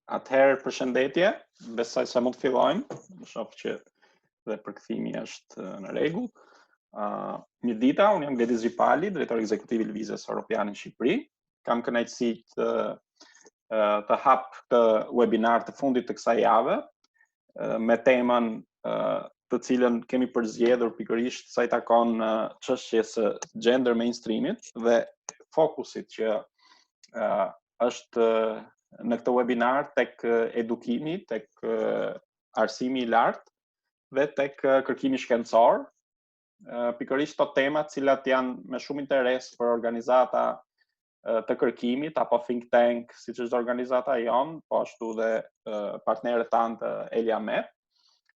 Atëherë përshëndetje, besoj se mund të fillojmë. Më shoh që dhe përkthimi është në rregull. Mirëdita, unë jam Lëvizja Pali, drejtori ekzekutiv i Lëvizjes Europiane në Shqipëri. Kam kënaqësi të hap këtë webinar të fundit të kësaj jave me temën të cilën kemi përzgjedhur pikërisht sa i takon çështjes së gender mainstreamit dhe fokusit që është në këtë webinar tek edukimi, tek arsimi i lartë dhe tek kërkimi shkencor. Pikërisht to tema të cilat janë me shumë interes për organizata të kërkimit apo think tank, siç është organizata jon, po ashtu dhe partnerët tanë të IPA,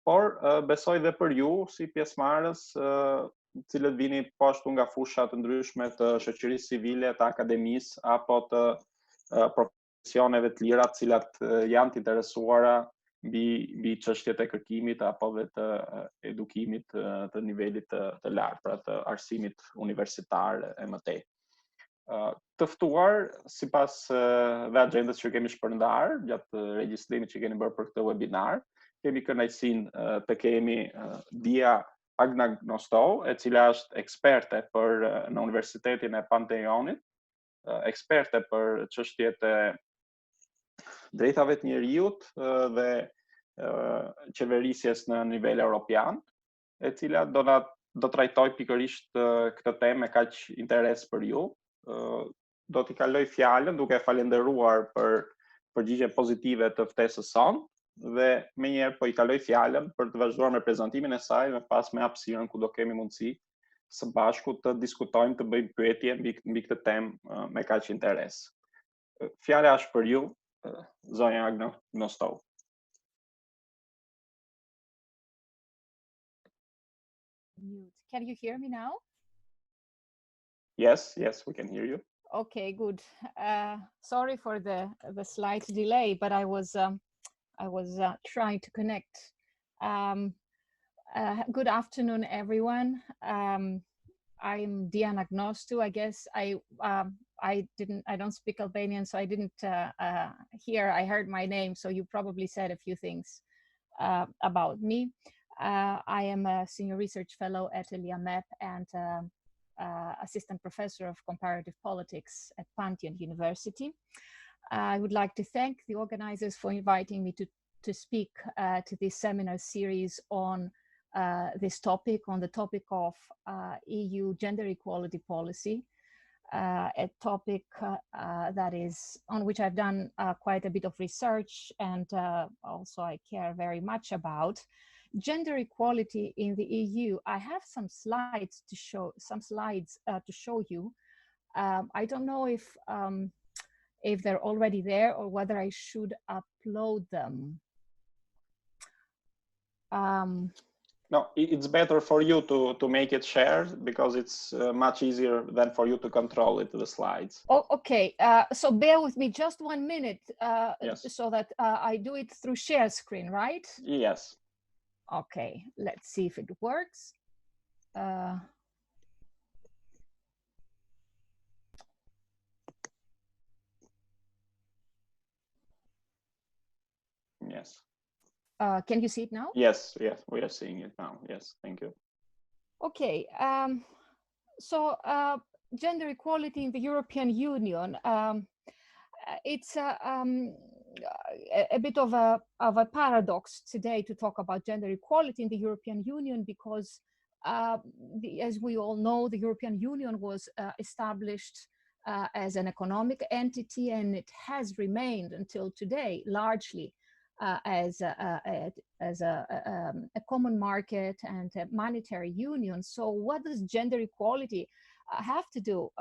por besoj dhe për ju si pjesëmarrës, cilët vini po ashtu nga fusha të ndryshme të shoqërisë civile, të akademisë apo të profesioneve të lira, të cilat janë të interesuara mbi çështjet e kërkimit apo dhe të edukimit të nivelit të lartë, pra të arsimit universitar e mëtej. Të ftuar sipas dhe agjendës që kemi shpërndar gjatë regjistrimit që keni bërë për këtë webinar, kemi kënaqësinë të kemi Dia Anagnostou, e cila është eksperte në Universitetin e Pantheonit, eksperte për çështjet e drejtave të njerëzit dhe qeverisjes në nivel europian, e cila do trajtoj pikërisht këtë temë me kaq interes për ju. Do t'i kaloj fjalën duke falenderuar për përgjigjen pozitive të ftesës sonë dhe menjëherë po i kaloj fjalën për të vazhduar me prezantimin e saj, me pas me hapësirën ku do kemi mundësi së bashku të diskutojmë, të bëjmë pyetje mbi këtë temë me kaq interes. Fjala është për ju, zonja Anagnostou. Can you hear me now? Yes, we can hear you. Okay, good. Sorry for the slight delay, but I was trying to connect. Good afternoon, everyone. I'm Dia Anagnostou. I guess I don't speak Albanian, so I didn't hear. I heard my name, so you probably said a few things about me. I am a senior research fellow at IPA and assistant professor of comparative politics at Pantheon University. I would like to thank the organizers for inviting me to speak to this seminar series on this topic, on the topic of EU gender equality policy, a topic that is on which I've done quite a bit of research and also I care very much about. Gender equality in the EU. I have some slides to show you. I don't know if they're already there or whether I should upload them. No, it's better for you to make it shared because it's much easier than for you to control it, the slides. Oh, okay. So bear with me just 1 minute Yes. So that I do it through share screen, right? Yes. Okay, let's see if it works. Yes. Can you see it now? Yes, we are seeing it now. Yes, thank you. Okay, so gender equality in the European Union. It's a bit of a paradox today to talk about gender equality in the European Union because, as we all know, the European Union was established as an economic entity, and it has remained until today largely as a common market and a monetary union. So what does gender equality have to do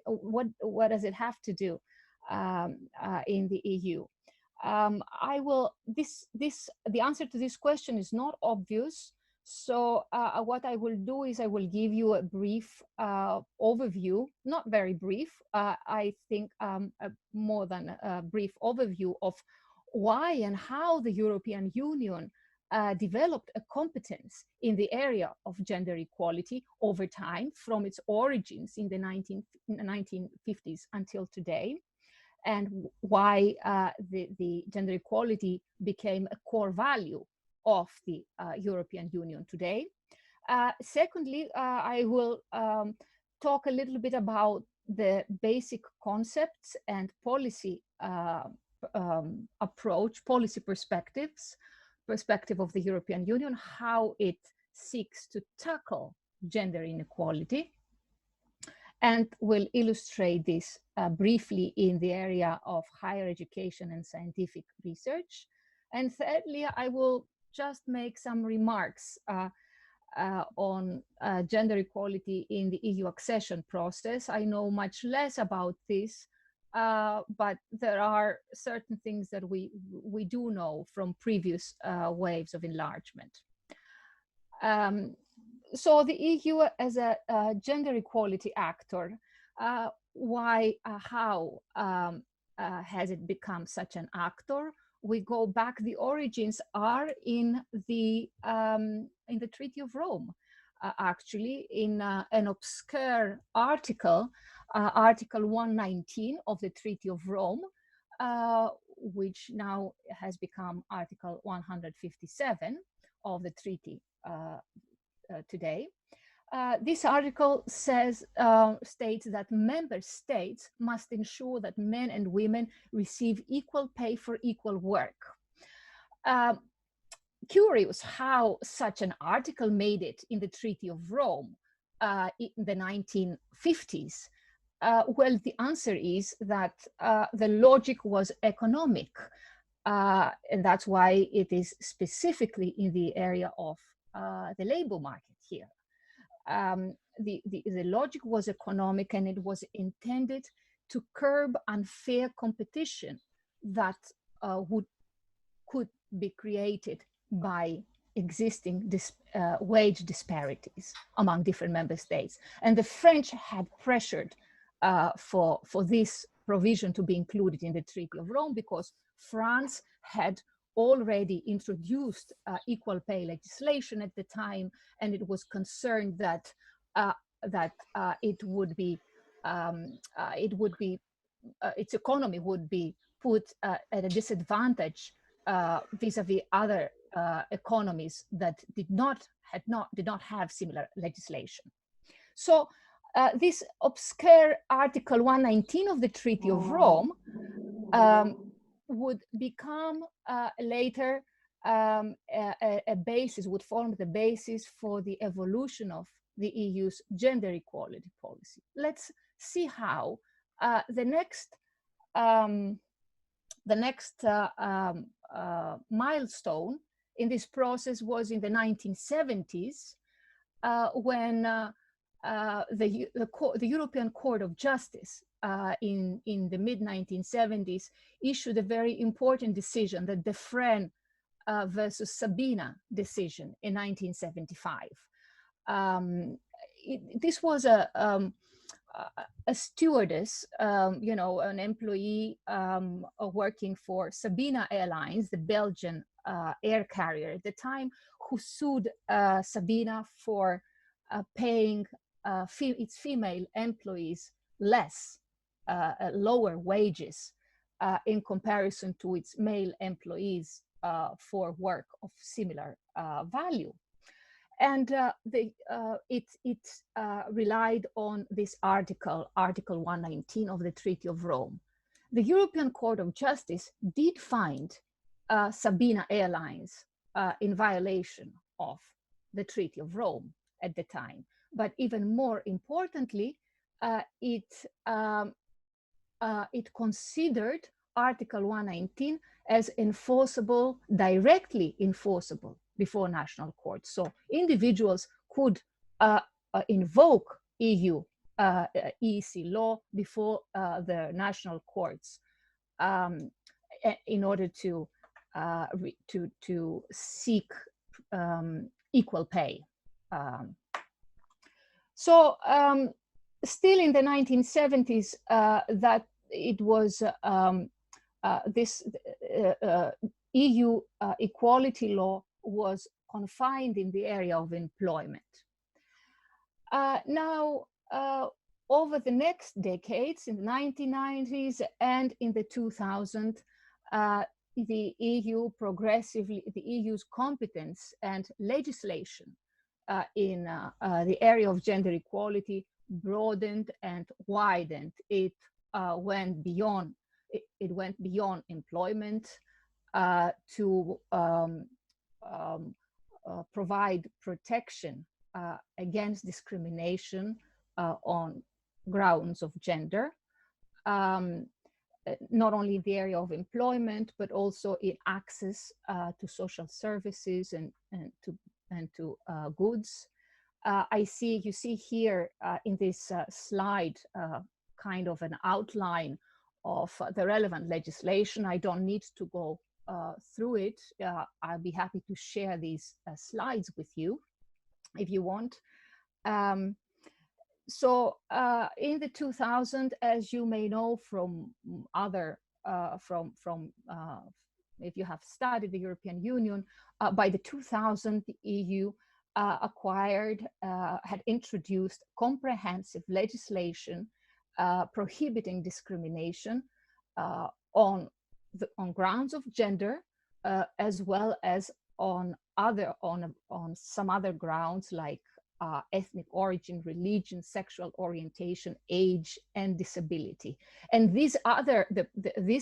what does it have to do in the EU? The answer to this question is not obvious. So what I will do is I will give you a brief overview, not very brief, I think more than a brief overview of why and how the European Union developed a competence in the area of gender equality over time, from its origins in the 1950s until today. and why the gender equality became a core value of the European Union today. Secondly, I will talk a little bit about the basic concepts and policy approach, policy perspective of the European Union, how it seeks to tackle gender inequality, and will illustrate this briefly in the area of higher education and scientific research. And thirdly, I will just make some remarks on gender equality in the EU accession process. I know much less about this, but there are certain things that we do know from previous waves of enlargement. So the EU as a gender equality actor, why, how has it become such an actor? We go back, the origins are in the Treaty of Rome, actually, in an obscure article, Article 119 of the Treaty of Rome, which now has become Article 157 of the treaty today. This article says, states that member states must ensure that men and women receive equal pay for equal work. Curious how such an article made it in the Treaty of Rome in the 1950s. Well, the answer is that the logic was economic, and that's why it is specifically in the area of the labor market here. The logic was economic, and it was intended to curb unfair competition that could be created by existing wage disparities among different member states. And the French had pressured for this provision to be included in the Treaty of Rome, because France had already introduced equal pay legislation at the time, and it was concerned that its economy would be put at a disadvantage vis-a-vis other economies that did not have similar legislation. So this obscure Article 119 of the Treaty of Rome would become later a basis, would form the basis for the evolution of the EU's gender equality policy. Let's see how the next milestone in this process was in the 1970s, when the European Court of Justice in the mid-1970s issued a very important decision, the Defren versus Sabina decision in 1975. This was a stewardess, an employee working for Sabina Airlines, the Belgian air carrier at the time, who sued Sabina for paying its female employees lower wages in comparison to its male employees for work of similar value. And it relied on this article, Article 119 of the Treaty of Rome. The European Court of Justice did find Sabina Airlines in violation of the Treaty of Rome at the time. But even more importantly, it considered Article 119 as enforceable, directly enforceable before national courts. So individuals could invoke EU EEC law before the national courts in order to seek equal pay. So still in the 1970s, that it was this EU equality law was confined in the area of employment. Now, over the next decades, in the 1990s and in the 2000s, the EU progressively, the EU's competence and legislation in the area of gender equality broadened and widened. It went beyond employment to provide protection against discrimination on grounds of gender, not only in the area of employment, but also in access to social services and to goods. You see here in this slide kind of an outline of the relevant legislation. I don't need to go through it. I'll be happy to share these slides with you if you want. So in the 2000s, as you may know from other, if you have studied the European Union, by the 2000, the EU had introduced comprehensive legislation prohibiting discrimination on grounds of gender, as well as on some other grounds like ethnic origin, religion, sexual orientation, age, and disability. And this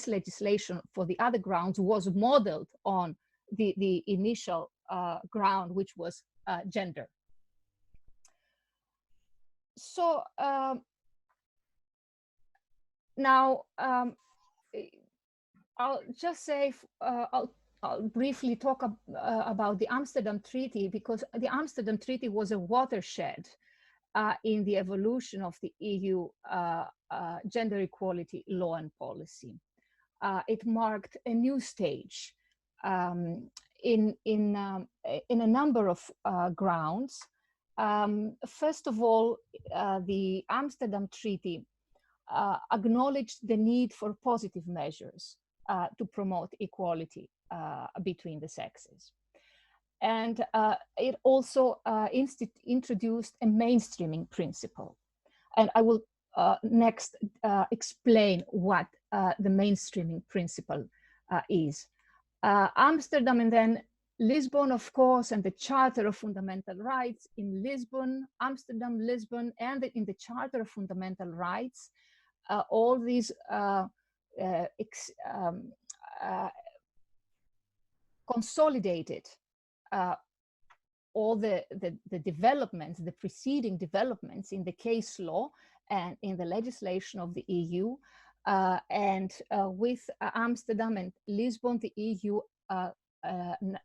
legislation for the other grounds was modeled on the initial ground, which was gender. So now I'll just say, I'll briefly talk about the Amsterdam Treaty, because the Amsterdam Treaty was a watershed in the evolution of the EU gender equality law and policy. It marked a new stage in a number of grounds. First of all, the Amsterdam Treaty acknowledged the need for positive measures to promote equality between the sexes. And it also introduced a mainstreaming principle. And I will next explain what the mainstreaming principle is. Amsterdam and then Lisbon, of course, and the Charter of Fundamental Rights in Lisbon, Amsterdam, Lisbon, and in the Charter of Fundamental Rights, all these consolidated all the developments, the preceding developments in the case law and in the legislation of the EU. And with Amsterdam and Lisbon, the EU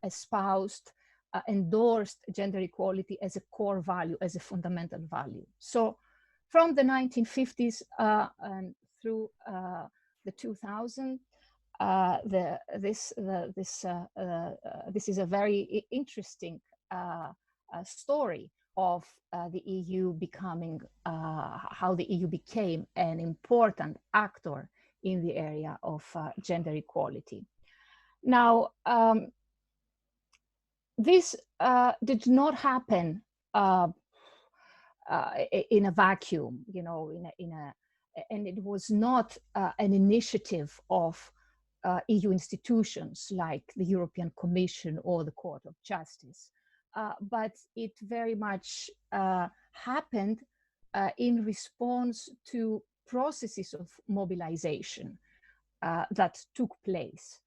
espoused, endorsed gender equality as a core value, as a fundamental value. So from the 1950s and through the 2000s, this is a very interesting story of the EU becoming, how the EU became an important actor in the area of gender equality. Now, this did not happen in a vacuum, you know, and it was not an initiative of EU institutions like the European Commission or the Court of Justice, but it very much happened in response to processes of mobilization that took place.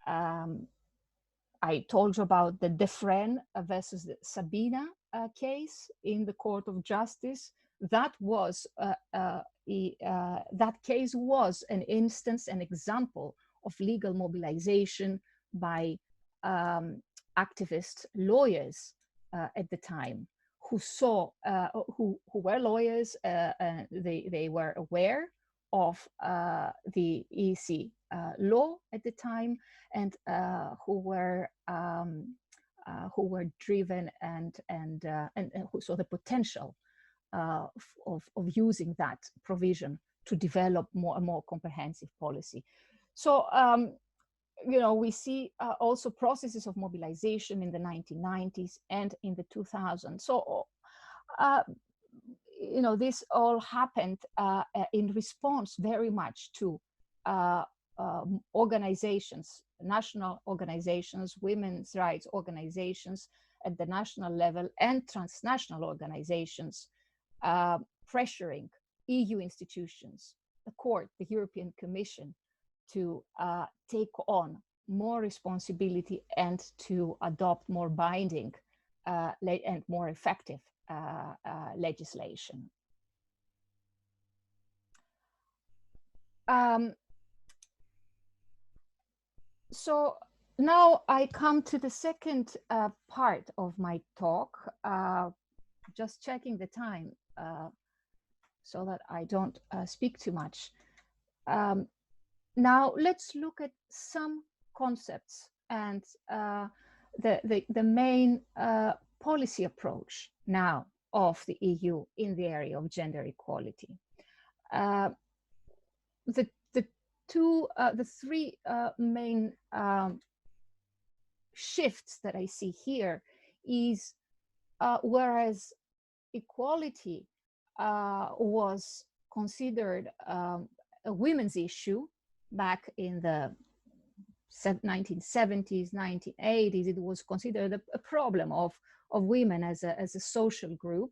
I told you about the Defren versus the Sabina case in the Court of Justice. That was that case was an instance, an example of legal mobilization by activist lawyers at the time, who saw, who were lawyers. They were aware of the EC law at the time, and who were driven and who saw the potential of using that provision to develop a more comprehensive policy. So, you know, we see also processes of mobilization in the 1990s and in the 2000s. So you know, this all happened in response very much to organizations, national organizations, women's rights organizations at the national level, and transnational organizations pressuring EU institutions, the court, the European Commission, to take on more responsibility and to adopt more binding and more effective legislation. So now I come to the second part of my talk, just checking the time so that I don't speak too much. Now let's look at some concepts and the main policy approach now of the EU in the area of gender equality. The three main shifts that I see here is whereas equality was considered a women's issue back in the 1970s, 1980s, it was considered a problem of women as a social group.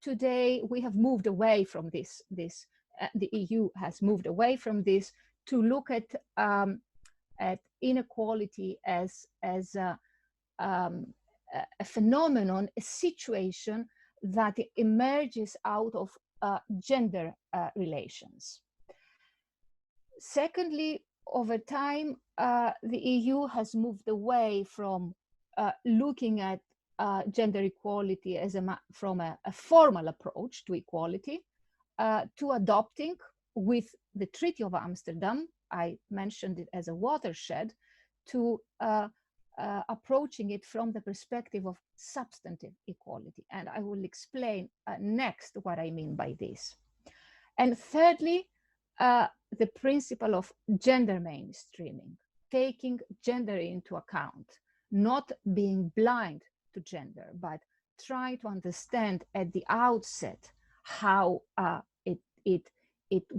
Today, we have moved away from this. The EU has moved away from this to look at inequality as a phenomenon, a situation that emerges out of gender relations. Secondly, over time, the EU has moved away from looking at gender equality as from a formal approach to equality to adopting, with the Treaty of Amsterdam, I mentioned it as a watershed, to approaching it from the perspective of substantive equality. And I will explain next what I mean by this. And thirdly, the principle of gender mainstreaming, taking gender into account, not being blind to gender, but try to understand at the outset how it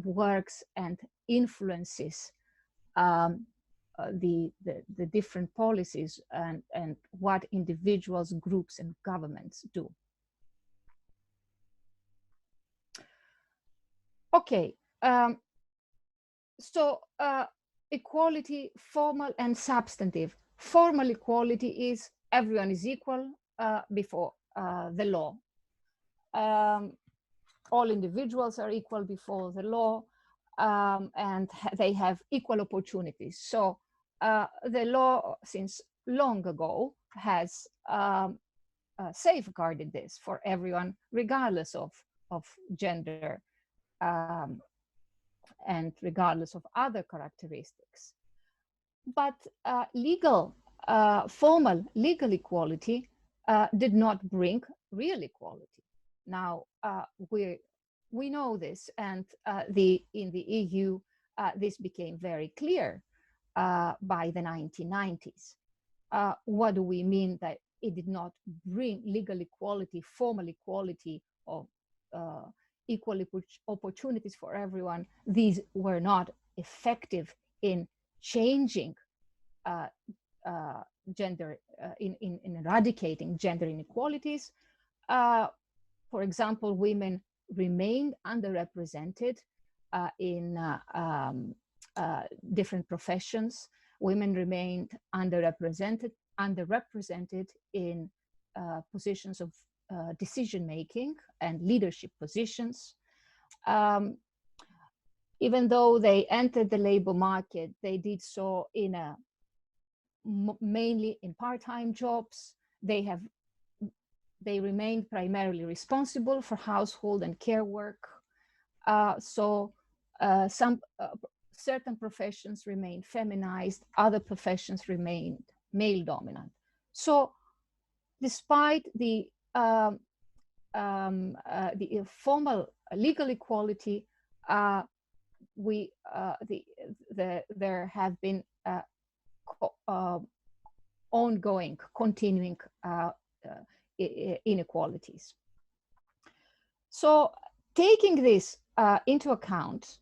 works and influences the different policies and what individuals, groups, and governments do. Okay. So equality, formal and substantive. Formal equality is everyone is equal before the law. All individuals are equal before the law, and they have equal opportunities. So the law, since long ago, has safeguarded this for everyone, regardless of gender and regardless of other characteristics. But formal legal equality did not bring real equality. Now we know this, and in the EU this became very clear by the 1990s. What do we mean that it did not bring legal equality, formal equality, or equal opportunities for everyone? These were not effective in changing gender, in eradicating gender inequalities. For example, women remained underrepresented in different professions. Women remained underrepresented in positions of decision-making and leadership positions. Even though they entered the labor market, they did so in mainly in part-time jobs. They remained primarily responsible for household and care work. So some certain professions remained feminized, other professions remained male dominant. So despite the formal legal equality, there have been continuing inequalities. So taking this into account,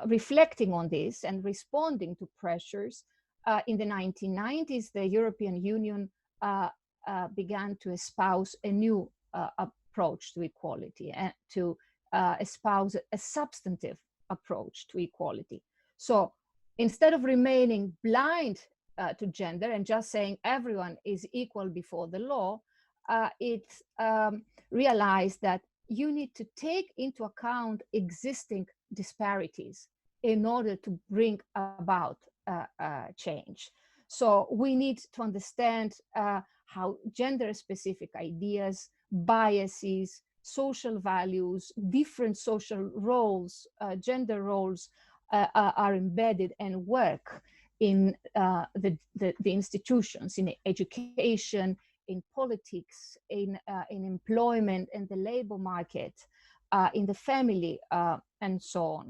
reflecting on this and responding to pressures, in the 1990s, the European Union began to espouse a new approach to equality and to espouse a substantive approach to equality. So instead of remaining blind to gender and just saying everyone is equal before the law, it realized that you need to take into account existing disparities in order to bring about change. So we need to understand how gender-specific ideas, biases, social values, different social roles, gender roles are embedded and work in the institutions, in education, in politics, in employment and the labor market, in the family, and so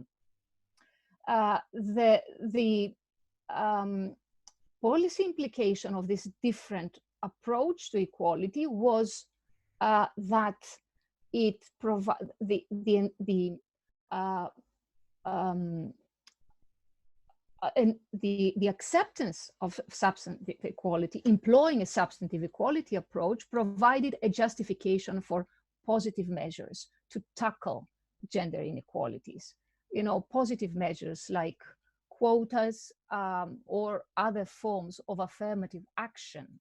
on. The policy implication of this different approach to equality was that it provides the acceptance of substantive equality, employing a substantive equality approach, provided a justification for positive measures to tackle gender inequalities. You know, positive measures like quotas or other forms of affirmative action.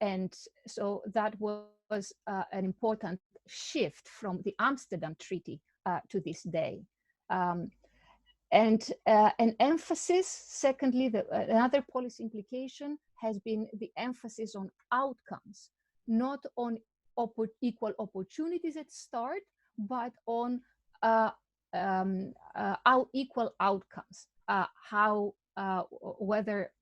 And so that was an important shift from the Amsterdam Treaty to this day. And an emphasis, secondly, another policy implication has been the emphasis on outcomes, not on equal opportunities at start, but on equal outcomes, whether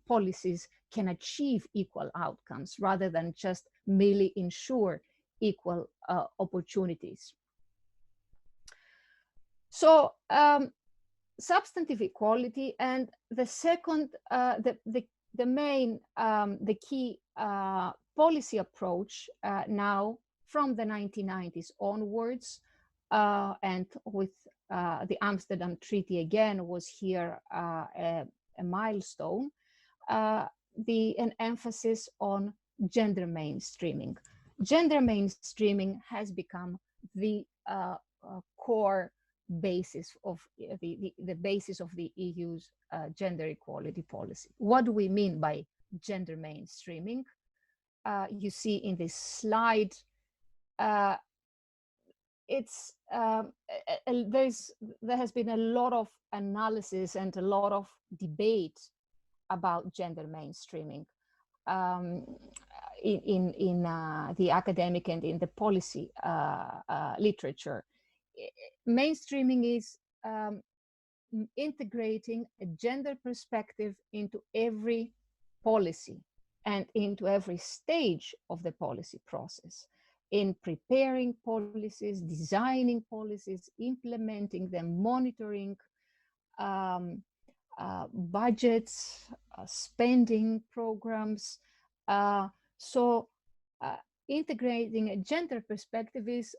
policies can achieve equal outcomes rather than just merely ensure equal opportunities. So substantive equality, and the second, the main, the key policy approach now from the 1990s onwards, and with the Amsterdam Treaty again was here a milestone, an emphasis on gender mainstreaming. Gender mainstreaming has become the core basis of the basis of the EU's gender equality policy. What do we mean by gender mainstreaming? You see in this slide, there has been a lot of analysis and a lot of debate about gender mainstreaming in the academic and in the policy literature. Mainstreaming is integrating a gender perspective into every policy and into every stage of the policy process, in preparing policies, designing policies, implementing them, monitoring budgets, spending programs. So integrating a gender perspective is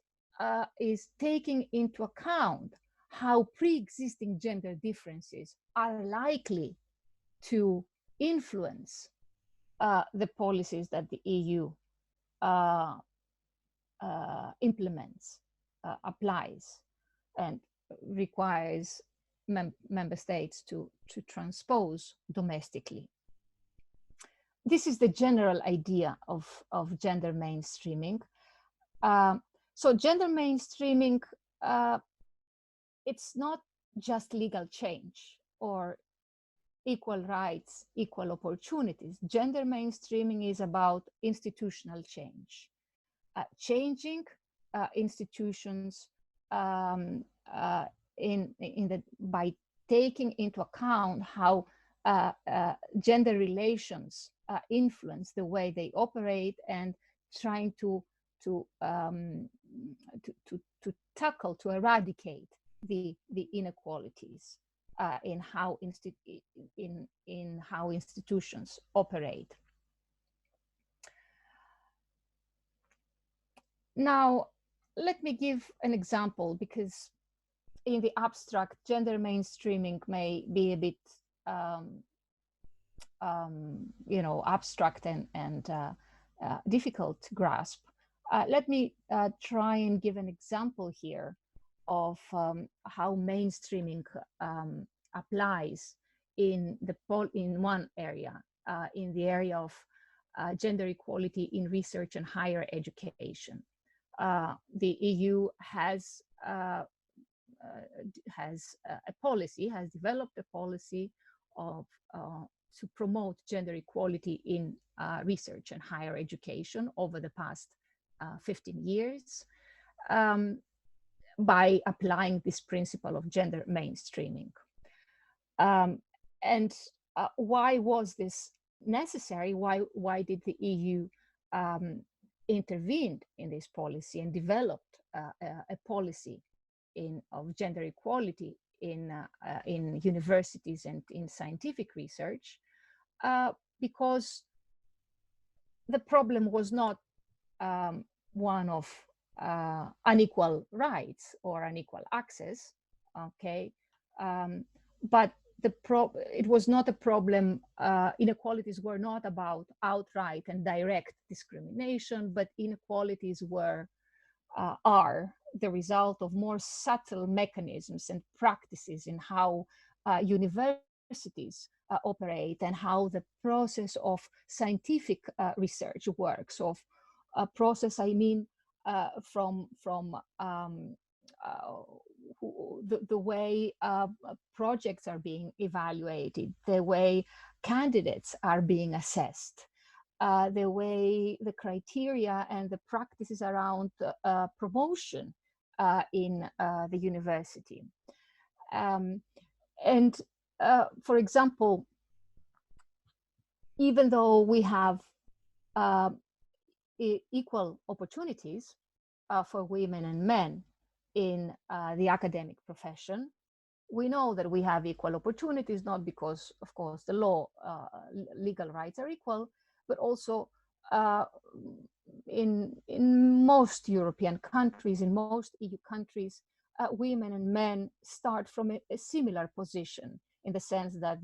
taking into account how pre-existing gender differences are likely to influence the policies that the EU implements, applies, and requires member states to transpose domestically. This is the general idea of gender mainstreaming. So gender mainstreaming, it's not just legal change or equal rights, equal opportunities. Gender mainstreaming is about institutional change, changing institutions by taking into account how gender relations influence the way they operate, and trying to tackle, to eradicate the inequalities in how institutions operate. Now, let me give an example, because in the abstract, gender mainstreaming may be a bit, abstract and difficult to grasp. Let me try and give an example here of how mainstreaming applies in one area, in the area of gender equality in research and higher education. The EU has developed a policy of to promote gender equality in research and higher education over the past 15 years by applying this principle of gender mainstreaming. Why was this necessary? Why did the EU intervene in this policy and developed a policy of gender equality in universities and in scientific research? Because the problem was not one of unequal rights or unequal access, okay? But it was not a problem. Inequalities were not about outright and direct discrimination, but inequalities are the result of more subtle mechanisms and practices in how universities operate and how the process of scientific research works. Of a process, I mean, from the way projects are being evaluated, the way candidates are being assessed, the way the criteria and the practices around promotion in the university. For example, even though we have equal opportunities for women and men in the academic profession, we know that we have equal opportunities, not because, of course, the legal rights are equal, but also in most European countries, in most EU countries, women and men start from a similar position, in the sense that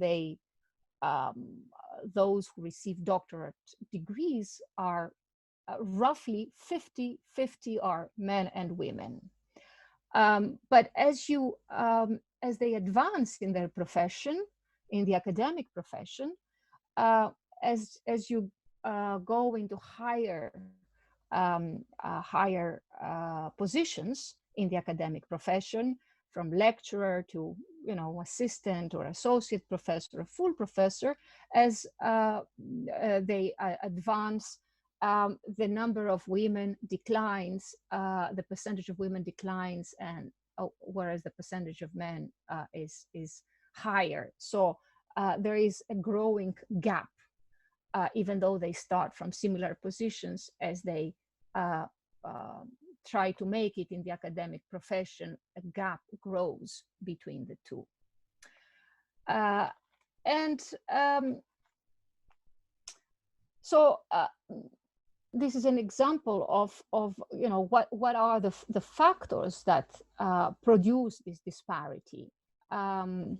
those who receive doctorate degrees are roughly 50-50 are men and women. But as they advance in their profession, in the academic profession, as you go into higher positions in the academic profession, from lecturer to assistant or associate professor or full professor, as they advance, the number of women declines, the percentage of women declines, and whereas the percentage of men is higher. So there is a growing gap, even though they start from similar positions. As they try to make it in the academic profession, a gap grows between the two. This is an example of what are the factors that produce this disparity. The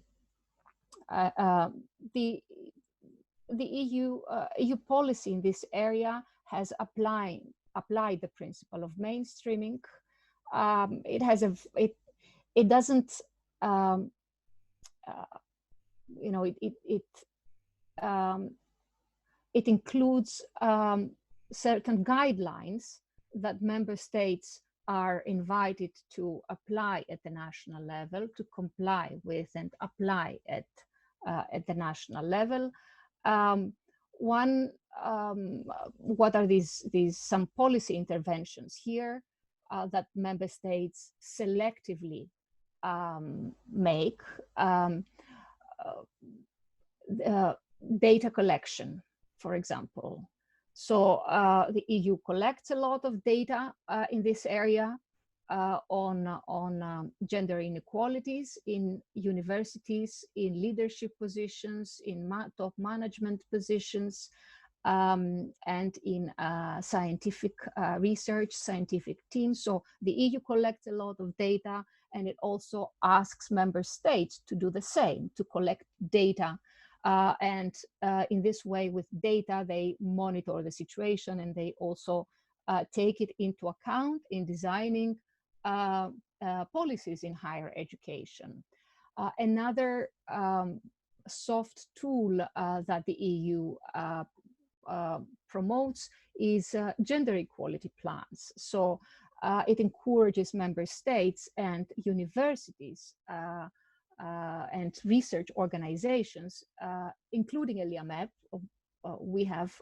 EU policy in this area has applied the principle of mainstreaming. It doesn't it includes certain guidelines that member states are invited to apply at the national level, to comply with and apply at the national level. What are these some policy interventions here that member states selectively make? Data collection, for example. So the EU collects a lot of data in this area on gender inequalities in universities, in leadership positions, in top management positions, and in scientific research, scientific teams. So the EU collects a lot of data, and it also asks member states to do the same, to collect data. And in this way, with data, they monitor the situation, and they also take it into account in designing policies in higher education. Another soft tool that the EU promotes is gender equality plans. So it encourages member states and universities and research organizations, including ELIAMEP. We have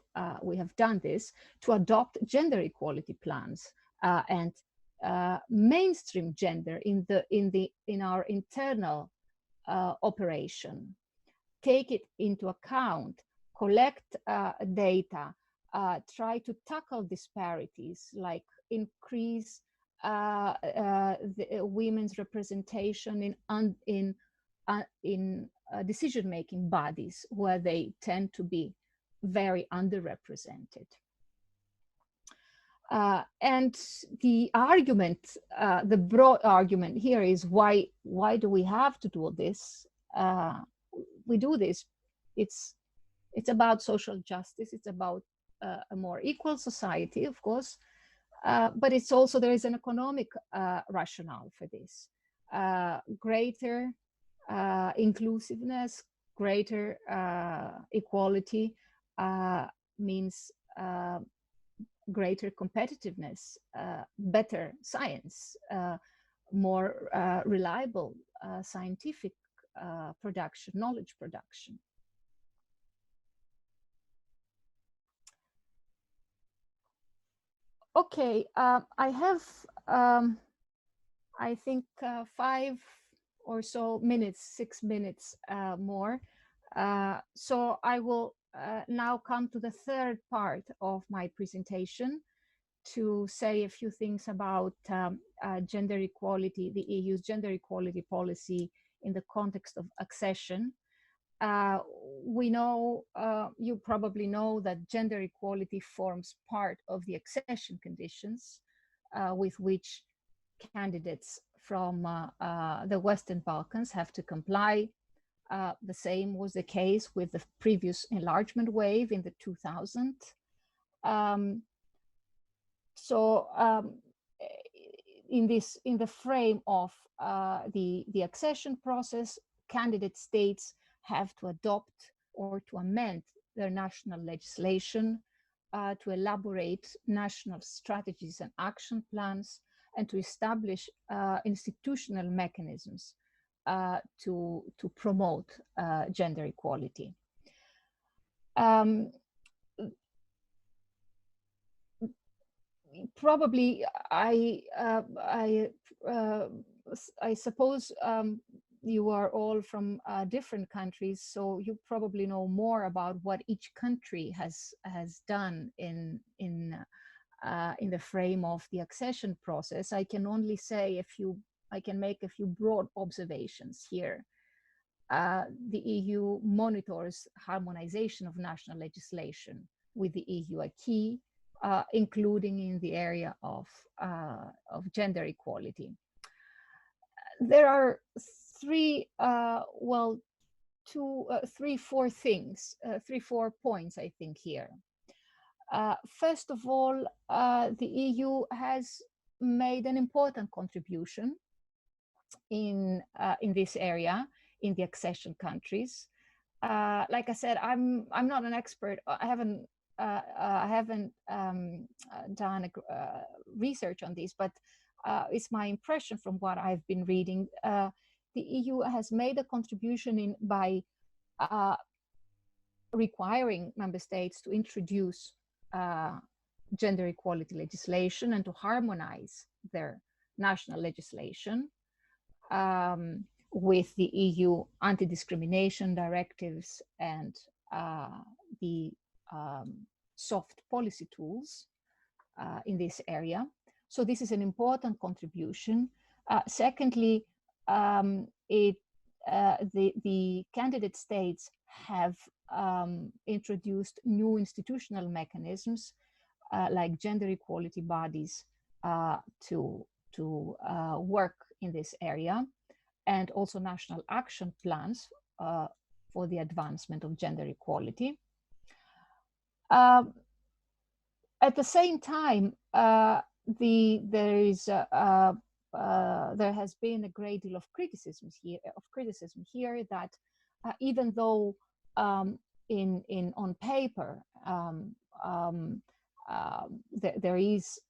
done this to adopt gender equality plans and mainstream gender in our internal operation. Take it into account, collect data, try to tackle disparities, like increase the women's representation in decision-making bodies where they tend to be very underrepresented. And the argument, the broad argument here is why do we have to do this? We do this. It's about social justice. It's about a more equal society, of course, but it's also, there is an economic rationale for this. Greater inclusiveness, greater equality means greater competitiveness, better science, more reliable scientific production, knowledge production. Okay, I have, I think, 5 or so minutes, 6 minutes more. So I will now come to the third part of my presentation to say a few things about gender equality, the EU's gender equality policy in the context of accession. We know, you probably know that gender equality forms part of the accession conditions with which candidates from the Western Balkans have to comply. The same was the case with the previous enlargement wave in the 2000s. In the frame of the accession process, candidate states have to adopt or to amend their national legislation, to elaborate national strategies and action plans, and to establish institutional mechanisms to promote gender equality. Probably, I suppose you are all from different countries, so you probably know more about what each country has done in the frame of the accession process. I can only say I can make a few broad observations here. The EU monitors harmonization of national legislation with the EU acquis, including in the area of gender equality. There are four points, I think, here. First of all, the EU has made an important contribution in this area, in the accession countries. Like I said, I'm not an expert. I haven't done research on this, but it's my impression from what I've been reading. The EU has made a contribution by requiring member states to introduce gender equality legislation and to harmonize their national legislation with the EU anti-discrimination directives and the soft policy tools in this area. So this is an important contribution. Secondly, the candidate states have introduced new institutional mechanisms like gender equality bodies to work in this area, and also national action plans for the advancement of gender equality. At the same time, there has been a great deal of criticism here that even though on paper there is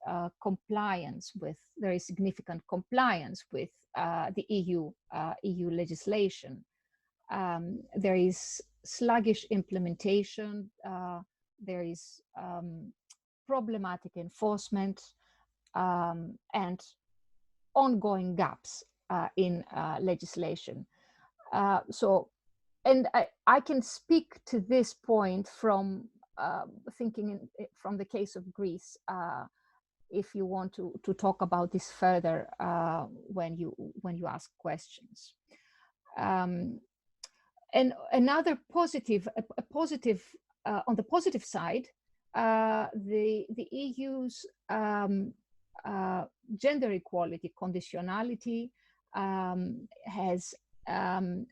significant compliance with the EU legislation, there is sluggish implementation, there is problematic enforcement, and ongoing gaps in legislation. And I can speak to this point from thinking from the case of Greece, if you want to talk about this further when you ask questions. And another positive, on the positive side, the EU's gender equality conditionality has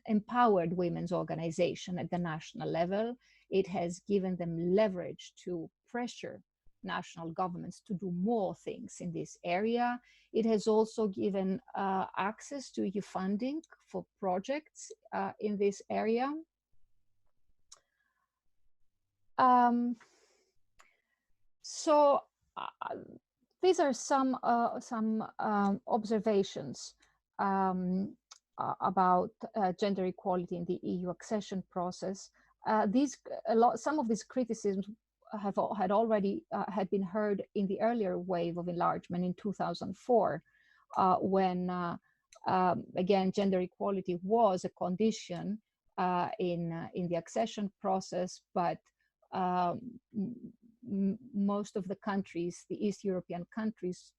empowered women's organization at the national level. It has given them leverage to pressure national governments to do more things in this area. It has also given access to EU funding for projects in this area. So these are some observations about gender equality in the EU accession process. Some of these criticisms had already been heard in the earlier wave of enlargement in 2004, when again gender equality was a condition in the accession process, but most of the countries, the East European countries,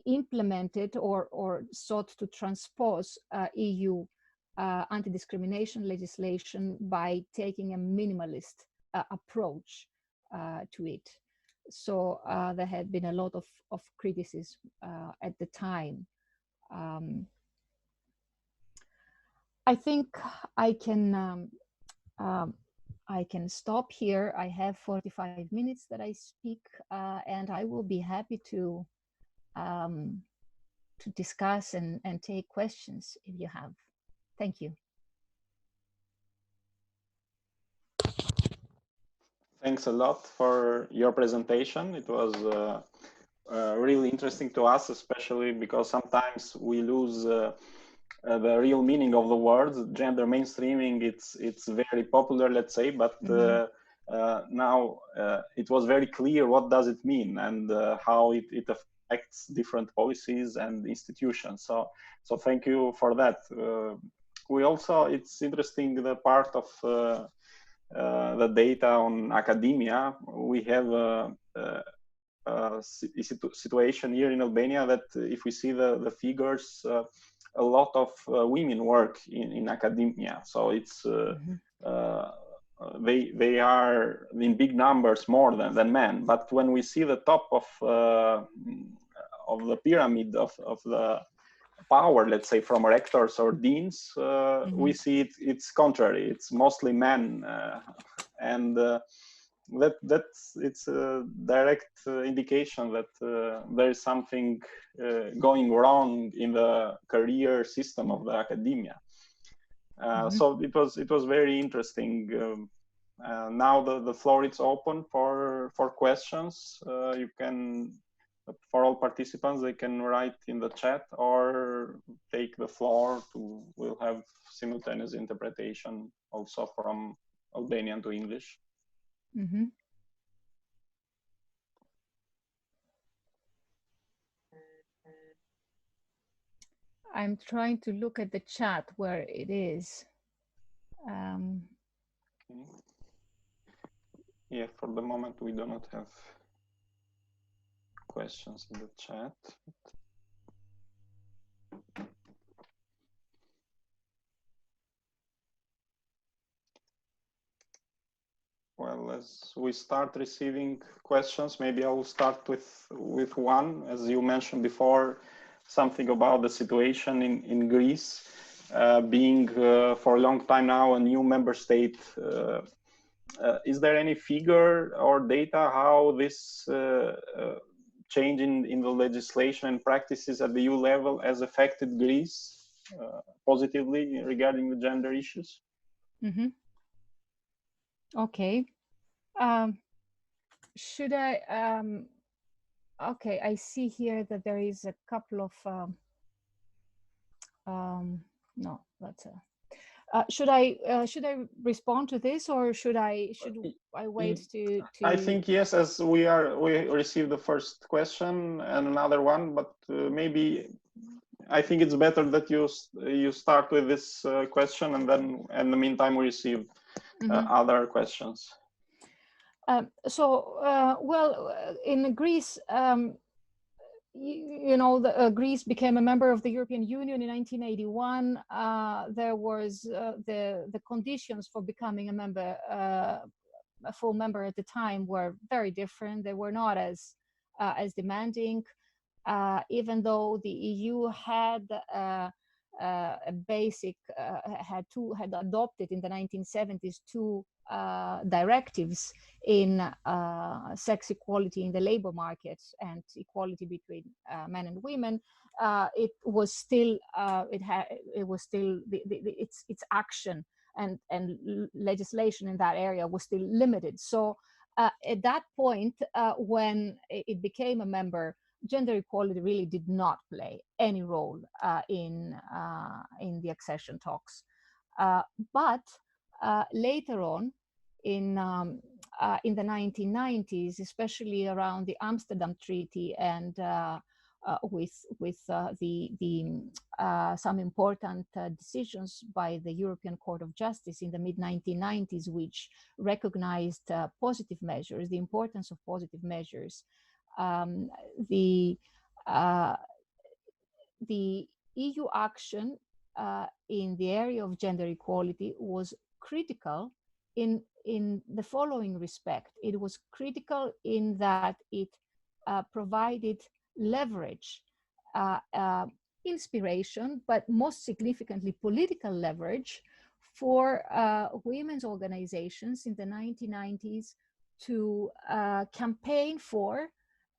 implemented or sought to transpose EU anti-discrimination legislation by taking a minimalist approach to it. So there had been a lot of criticism at the time. I think I can stop here. I have 45 minutes that I speak, and I will be happy to discuss and take questions if you have. Thank you. Thanks a lot for your presentation. It was really interesting to us, especially because sometimes we lose the real meaning of the words. Gender mainstreaming, it's very popular, let's say, but now it was very clear what does it mean and how it affects different policies and institutions. So thank you for that. We also, it's interesting the part of the data on academia. We have a situation here in Albania that if we see the figures, a lot of women work in academia. So it's they are in big numbers more than men. But when we see the top of the pyramid of the power, let's say from rectors or deans, we see it's contrary. It's mostly men, and it's a direct indication that there is something going wrong in the career system of the academia. So it was very interesting. Now the floor is open for questions. You can, for all participants, they can write in the chat or take the floor. We'll have simultaneous interpretation also from Albanian to English. I'm trying to look at the chat where it is. Yeah, for the moment we do not have questions in the chat. Well, as we start receiving questions, maybe I will start with one. As you mentioned before, something about the situation in Greece, being for a long time now a new member state. Is there any figure or data how this change in the legislation and practices at the EU level has affected Greece positively regarding the gender issues? Mm-hmm. Okay. Should I? Okay, I see here that there is a couple of. No, that's a. Should I respond to this, or should I wait to? I think yes, as we received the first question and another one, but maybe I think it's better that you start with this question, and then in the meantime we receive other questions. Well, in Greece, you know, Greece became a member of the European Union in 1981. There was the conditions for becoming a member, a full member at the time, were very different. They were not as demanding, even though the EU had a basic had adopted in the 1970s two directives in sex equality in the labor market and equality between men and women. It was still its action and legislation in that area was still limited. So at that point, when it became a member, gender equality really did not play any role in the accession talks. But later on, in the 1990s, especially around the Amsterdam Treaty and with some important decisions by the European Court of Justice in the mid-1990s, which recognized positive measures, the importance of positive measures. The EU action in the area of gender equality was critical in the following respect. It was critical in that it provided leverage, inspiration, but most significantly political leverage for women's organizations in the 1990s to campaign for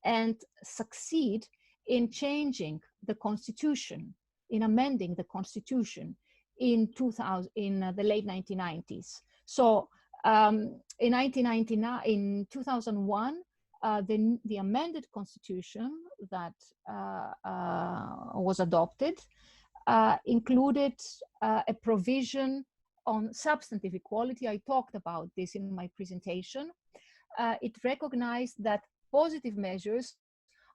and succeed in changing the constitution, in amending the constitution in the late 1990s. So in 2001, the amended constitution that was adopted included a provision on substantive equality. I talked about this in my presentation. It recognized that positive measures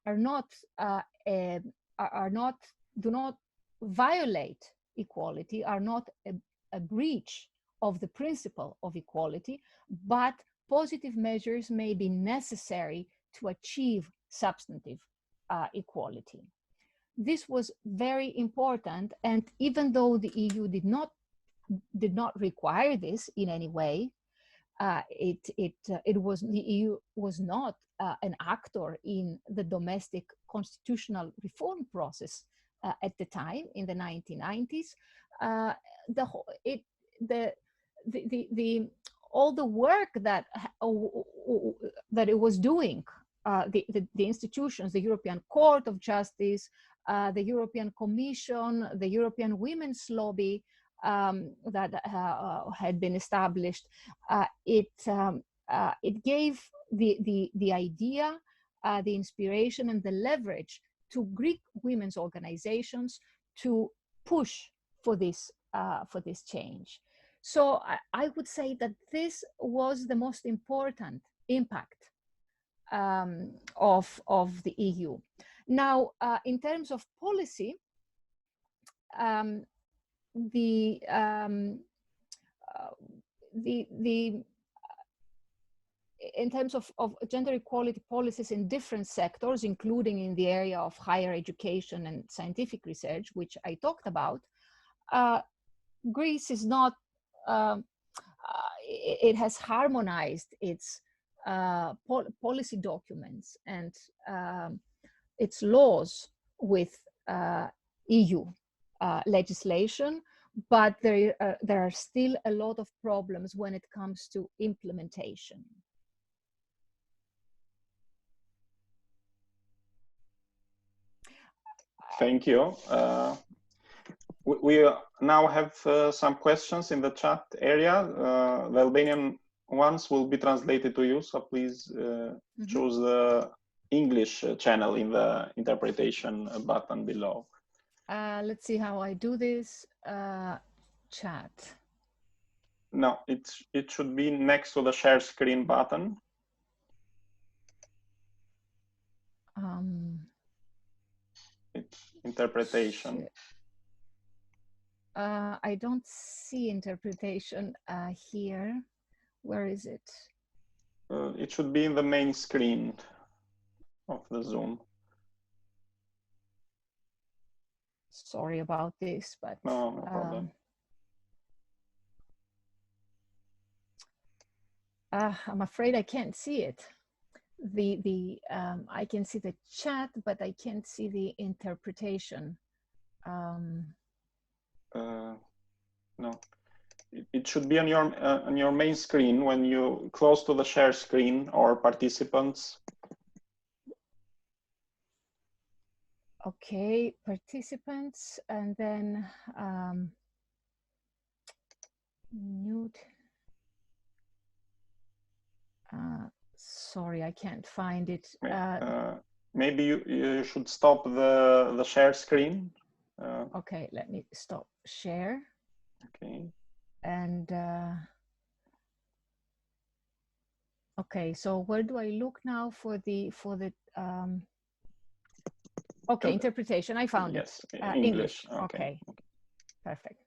do not violate equality, are not a breach of the principle of equality, but positive measures may be necessary to achieve substantive equality. This was very important, and even though the EU did not require this in any way, the EU was not an actor in the domestic constitutional reform process at the time in the 1990s. All the work that it was doing, the institutions, the European Court of Justice, the European Commission, the European Women's Lobby that had been established, it gave the idea, the inspiration, and the leverage to Greek women's organizations to push for this change. So I would say that this was the most important impact of the EU. Now, in terms of policy, in terms of gender equality policies in different sectors, including in the area of higher education and scientific research, which I talked about, Greece is not it has harmonized its policy documents and its laws with EU legislation, but there are still a lot of problems when it comes to implementation. Thank you. We now have some questions in the chat area. The Albanian ones will be translated to you, so please choose the English channel in the interpretation button below. Let's see how I do this. Chat. No, it should be next to the share screen button. It's interpretation. I don't see interpretation here. Where is it? It should be in the main screen of the Zoom. Sorry about this, but no problem. I'm afraid I can't see it. I can see the chat, but I can't see the interpretation. No, it should be on your main screen when you close to the share screen or participants. Okay, participants, and then mute. Sorry, I can't find it. Maybe you should stop the share screen. Okay, let me stop share. Okay. And okay, so where do I look now for the okay, interpretation? I found yes, it. English. Okay, perfect.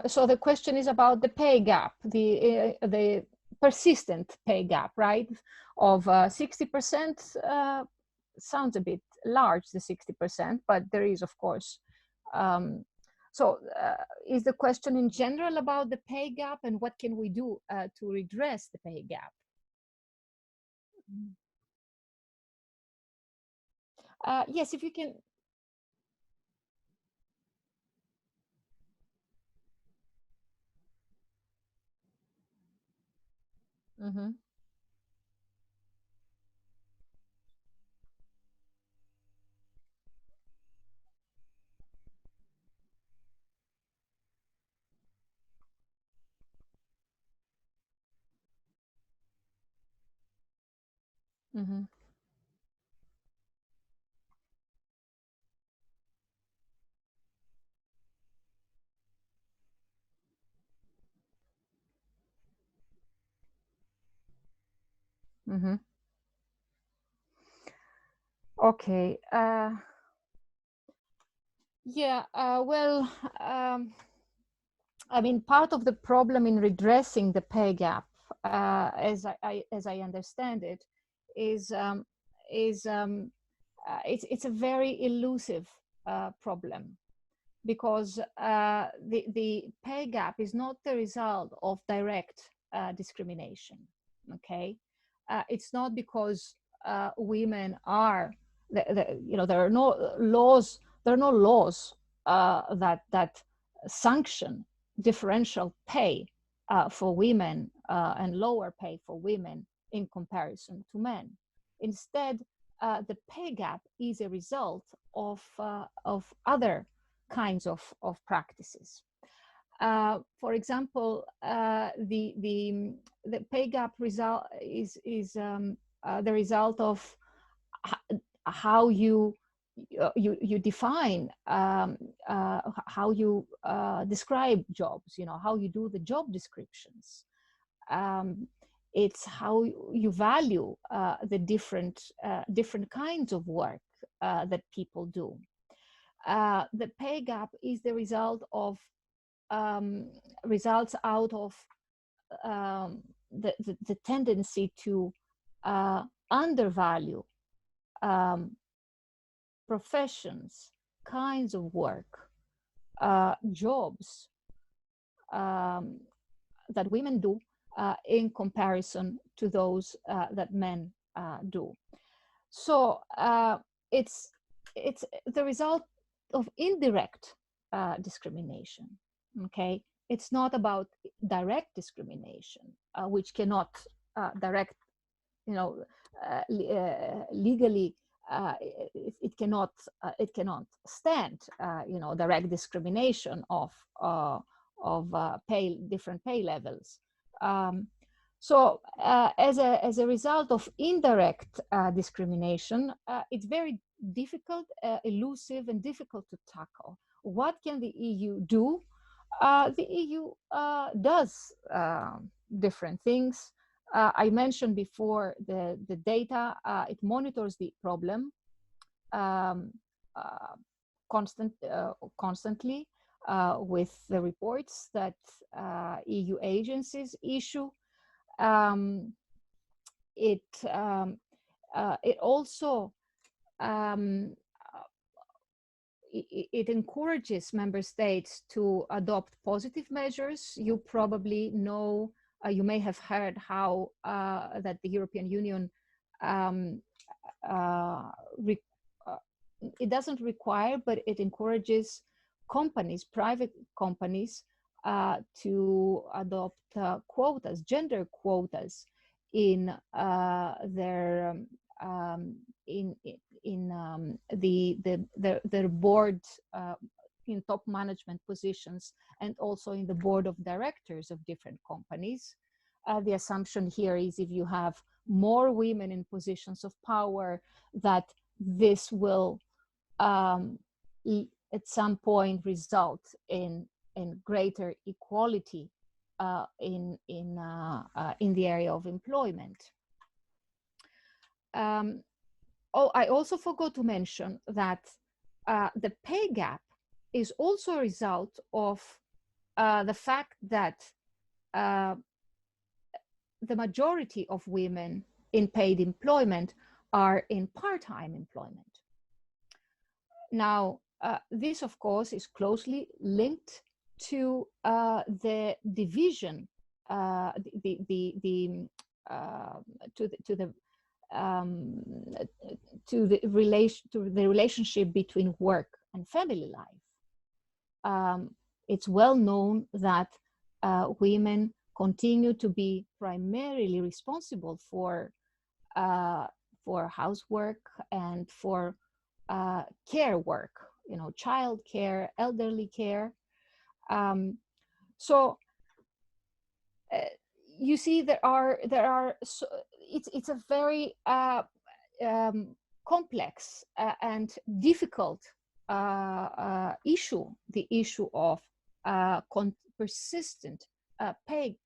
So the question is about the pay gap, the persistent pay gap, right? Of 60%. Sounds a bit large, the 60%, but there is, of course. Is the question in general about the pay gap and what can we do to redress the pay gap? Yes, if you can. Mm-hmm. Mm-hmm. Mm-hmm. Okay. I mean, part of the problem in redressing the pay gap, as I understand it, is it's a very elusive problem, because the pay gap is not the result of direct discrimination. Okay, it's not because women are there are no laws. There are no laws that sanction differential pay for women and lower pay for women in comparison to men. Instead, the pay gap is a result of other kinds of practices. For example, the pay gap result is the result of how you define, how you describe jobs, how you do the job descriptions. It's how you value the different kinds of work that people do. The pay gap is the result of results out of the tendency to undervalue professions, kinds of work, jobs that women do in comparison to those that men do. So it's the result of indirect discrimination. Okay, it's not about direct discrimination, which cannot legally. It cannot stand, direct discrimination of different pay levels. So as a result of indirect discrimination, it's very difficult, elusive, and difficult to tackle. What can the EU do? The EU does different things. I mentioned before the data. It monitors the problem constantly with the reports that EU agencies issue. It also it encourages member states to adopt positive measures. You probably know, you may have heard how that the European Union it doesn't require, but it encourages companies, private companies, to adopt quotas, gender quotas, in their their board, in top management positions, and also in the board of directors of different companies. The assumption here is if you have more women in positions of power, that this will at some point result in greater equality in the area of employment. I also forgot to mention that the pay gap is also a result of the fact that the majority of women in paid employment are in part-time employment. Now, this, of course, is closely linked to the division, to the relationship between work and family life. It's well known that women continue to be primarily responsible for housework and for care work, child care, elderly care. So you see, it's a very complex and difficult issue, the issue of persistent pay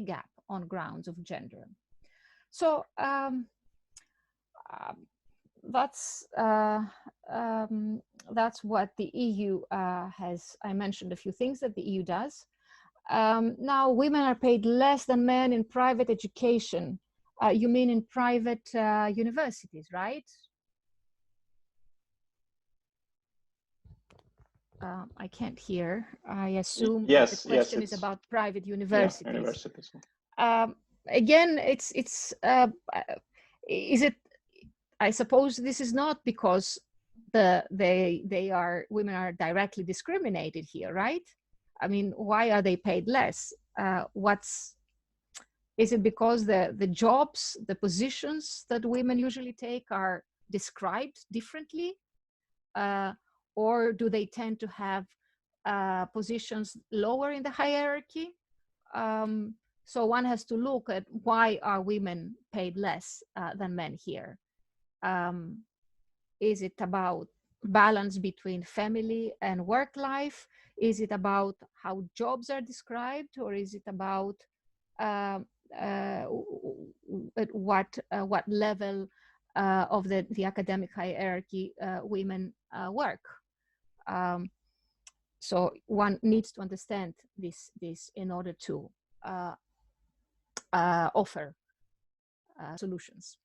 gap on grounds of gender. So that's what the EU has. I mentioned a few things that the EU does. Now, women are paid less than men in private education. You mean in private universities, right? I can't hear. I assume yes, the question is about private universities. Yeah, universities. Again, is it? I suppose this is not because women are directly discriminated here, right? I mean, why are they paid less? Is it because the jobs, the positions that women usually take are described differently? Or do they tend to have positions lower in the hierarchy. So one has to look at why are women paid less than men here. Is it about balance between family and work life? Is it about how jobs are described, or is it about at what level of the academic hierarchy women work? So one needs to understand this in order to offer solutions.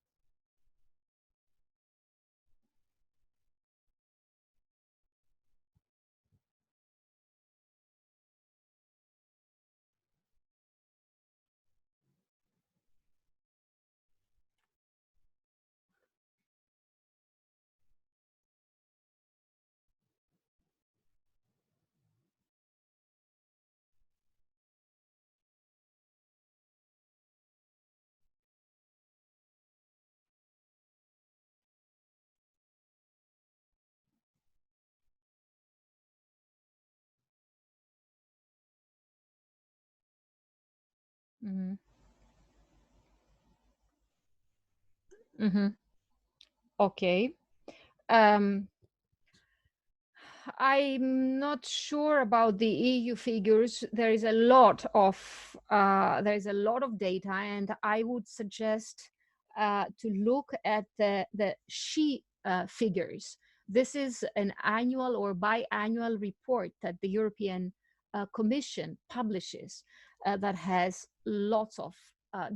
Mm-hmm. Mm-hmm. Okay. I'm not sure about the EU figures. There is a lot of data, and I would suggest to look at the SHE figures. This is an annual or biannual report that the European Commission publishes that has lots of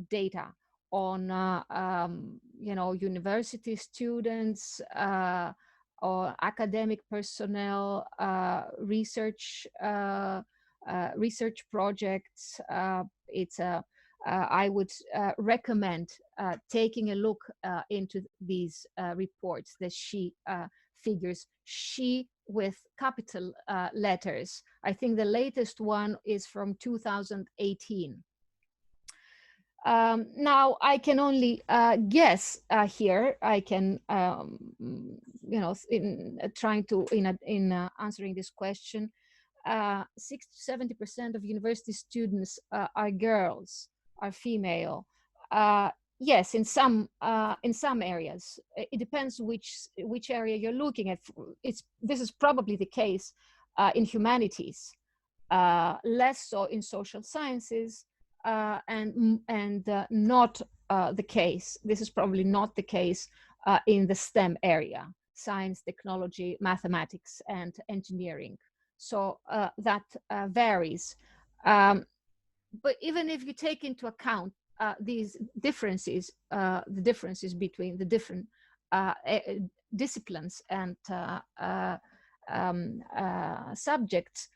data on university students, or academic personnel, research projects. I would recommend taking a look into these reports, the SHE figures, SHE with capital letters. I think the latest one is from 2018. Now I can only guess here. I can, in answering this question, 60 to 70% of university students are girls, are female. Yes, in some areas. It depends which area you're looking at. This is probably the case in humanities, less so in social sciences. And not the case. This is probably not the case in the STEM area: science, technology, mathematics, and engineering. So that varies. But even if you take into account these differences, the differences between the different disciplines and subjects,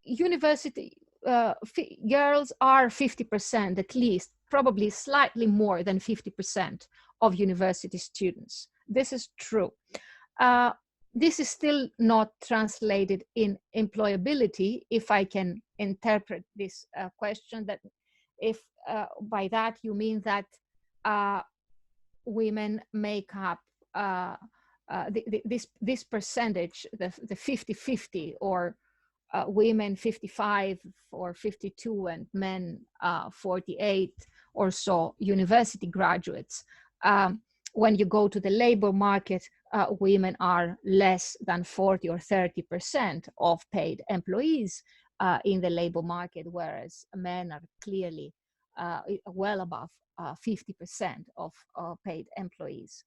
university girls are 50% at least, probably slightly more than 50% of university students. This is true. This is still not translated in employability, if I can interpret this question, that if by that you mean that women make up this percentage, the 50-50, or women 55 or 52 and men 48 or so university graduates. When you go to the labor market, women are less than 40 or 30% of paid employees in the labor market, whereas men are clearly well above 50% of paid employees.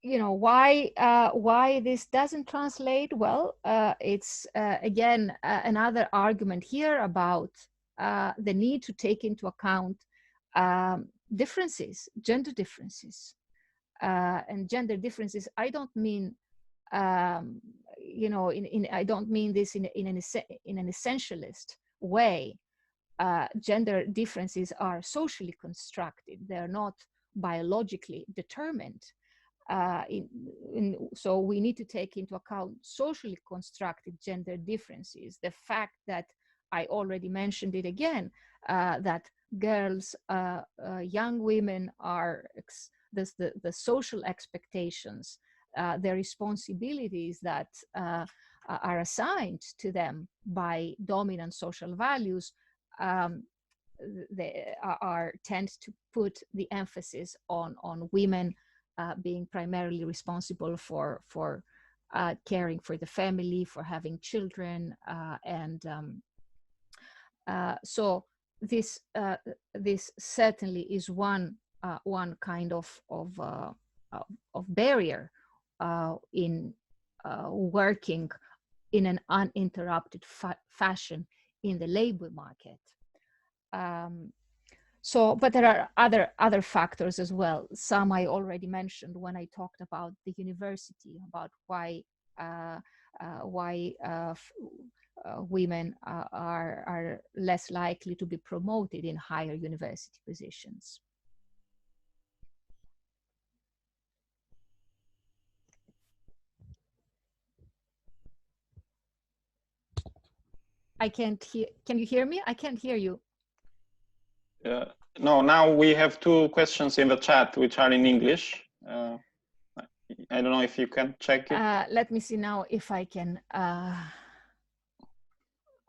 Why this doesn't translate? Well, it's again another argument here about the need to take into account differences, gender differences, and gender differences. I don't mean I don't mean this in an essentialist way. Gender differences are socially constructed; they're not biologically determined. So we need to take into account socially constructed gender differences. The fact that I already mentioned it again, that girls, young women are, the social expectations the responsibilities that are assigned to them by dominant social values they tend to put the emphasis on women being primarily responsible for caring for the family, for having children, so this certainly is one kind of barrier in working in an uninterrupted fashion in the labor market. But there are other factors as well. Some I already mentioned when I talked about the university, about why women are less likely to be promoted in higher university positions. I can't hear. Can you hear me? I can't hear you. No, now we have two questions in the chat which are in English. I don't know if you can check it. Let me see now if I can.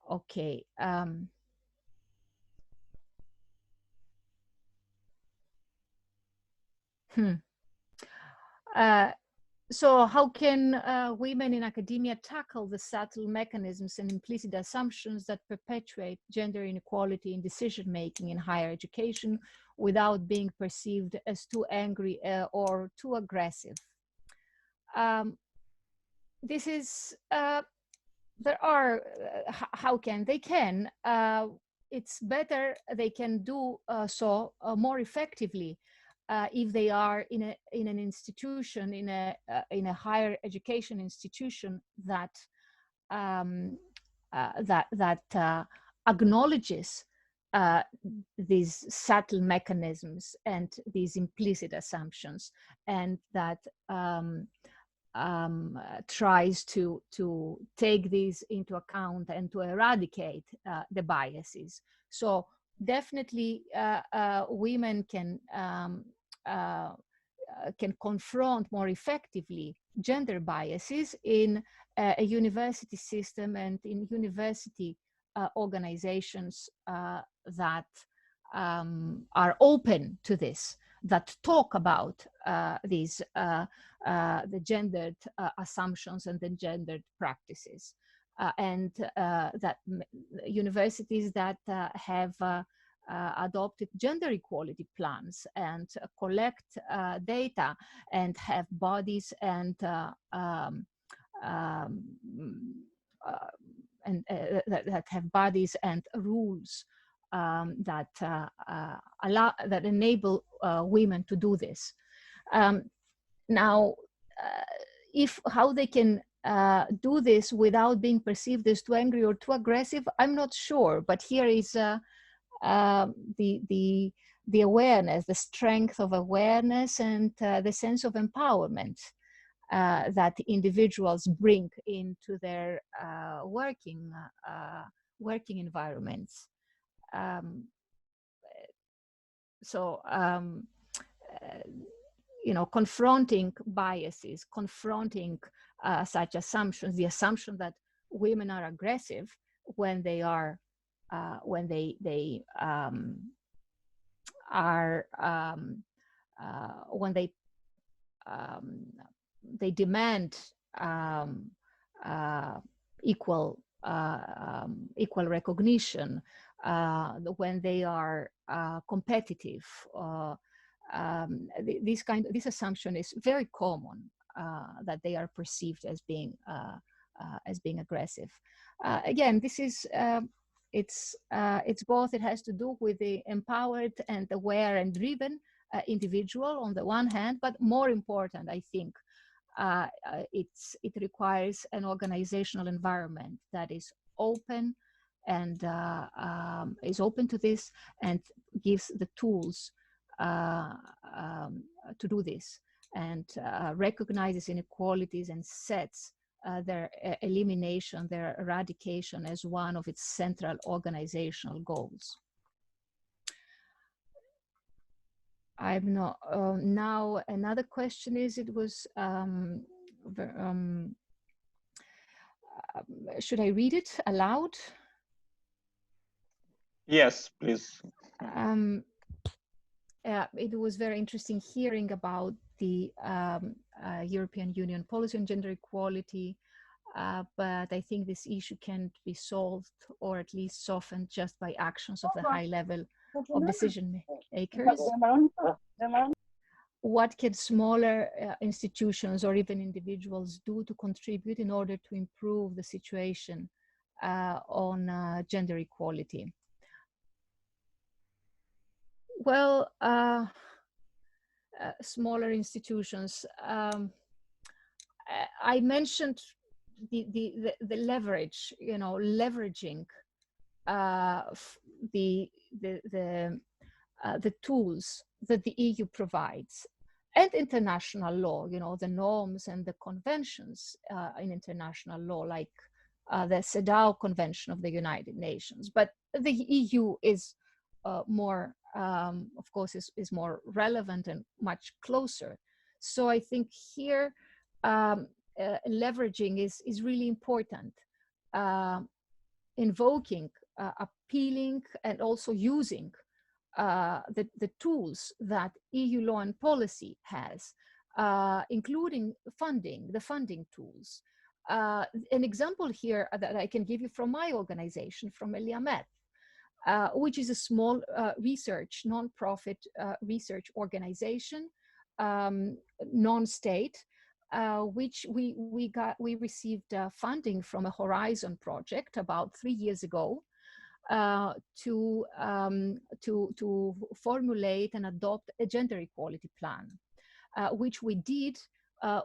Okay. So how can women in academia tackle the subtle mechanisms and implicit assumptions that perpetuate gender inequality in decision-making in higher education without being perceived as too angry or too aggressive? This is, there are, how can they can, it's better they can do so more effectively if they are in an institution, in a higher education institution that acknowledges these subtle mechanisms and these implicit assumptions, and that tries to take these into account and to eradicate the biases. So definitely women can confront more effectively gender biases in a university system and in university organizations that are open to this, that talk about the gendered assumptions and the gendered practices, and that universities that have adopted gender equality plans and collect data and have bodies and that have bodies and rules that enable women to do this. Now, how they can do this without being perceived as too angry or too aggressive, I'm not sure. But here is the awareness, the strength of awareness, and the sense of empowerment that individuals bring into their working environments. You know, confronting biases, confronting such assumptions, the assumption that women are aggressive when they are when they demand equal recognition, when they are competitive. This assumption is very common, that they are perceived as being aggressive. Again, this is it's both. It has to do with the empowered and aware and driven individual on the one hand, but more important, I think, it requires an organizational environment that is open and is open to this and gives the tools to do this, and recognizes inequalities and sets their elimination, their eradication as one of its central organizational goals. I'm not, now another question is, it was, should I read it aloud? Yes, please. It was very interesting hearing about the European Union policy on gender equality, but I think this issue can't be solved or at least softened just by actions of the high level of decision makers. What can smaller institutions or even individuals do to contribute in order to improve the situation on gender equality? Well, smaller institutions. I mentioned the leverage, you know, leveraging the tools that the EU provides, and international law, you know, the norms and the conventions in international law, like the CEDAW Convention of the United Nations. But the EU is more, of course, is more relevant and much closer. So I think here leveraging is really important. Invoking, appealing, and also using the tools that EU law and policy has, including the funding tools. An example here that I can give you from my organization, from Eliamet, which is a small research, non-profit research organization, non-state, which we received funding from a Horizon project about 3 years ago to formulate and adopt a gender equality plan, which we did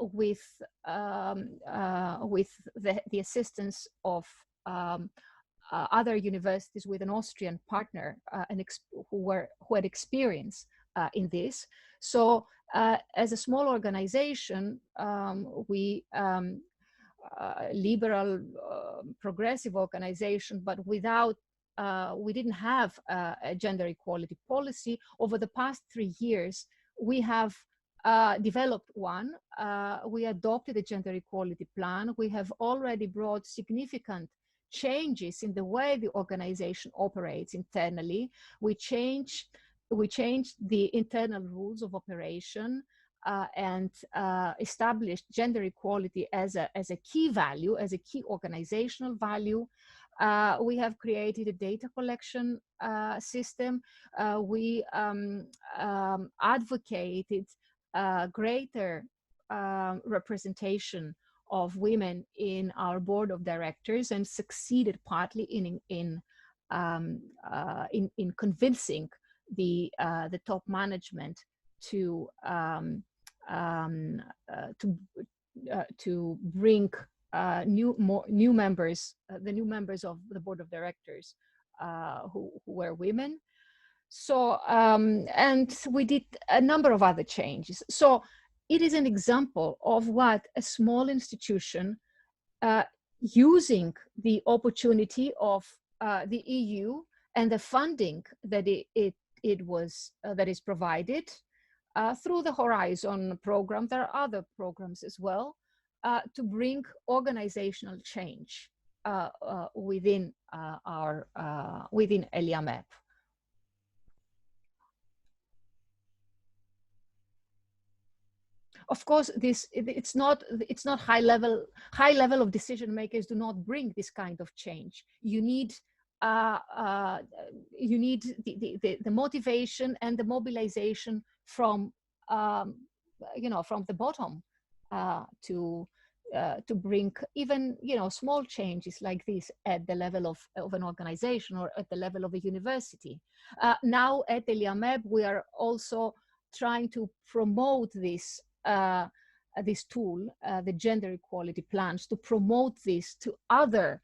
with the assistance of other universities, with an Austrian partner who had experience in this. So as a small organization, we liberal, progressive organization, but without we didn't have a gender equality policy. Over the past 3 years, we have developed one. We adopted a gender equality plan. We have already brought significant changes in the way the organization operates internally. We changed the internal rules of operation and established gender equality as a key value, as a key organizational value. We have created a data collection system. We advocated greater representation of women in our board of directors, and succeeded partly in convincing the top management to bring new members, the new members of the board of directors who were women. So and we did a number of other changes. So it is an example of what a small institution, using the opportunity of the EU and the funding that that is provided through the Horizon program. There are other programs as well, to bring organizational change within within Eliamet. Of course, it's not high level of decision makers do not bring this kind of change. You need the motivation and the mobilization from from the bottom to bring even small changes like this at the level of an organization or at the level of a university. Now at Eliamet, we are also trying to promote this this tool, the gender equality plans, to promote this to other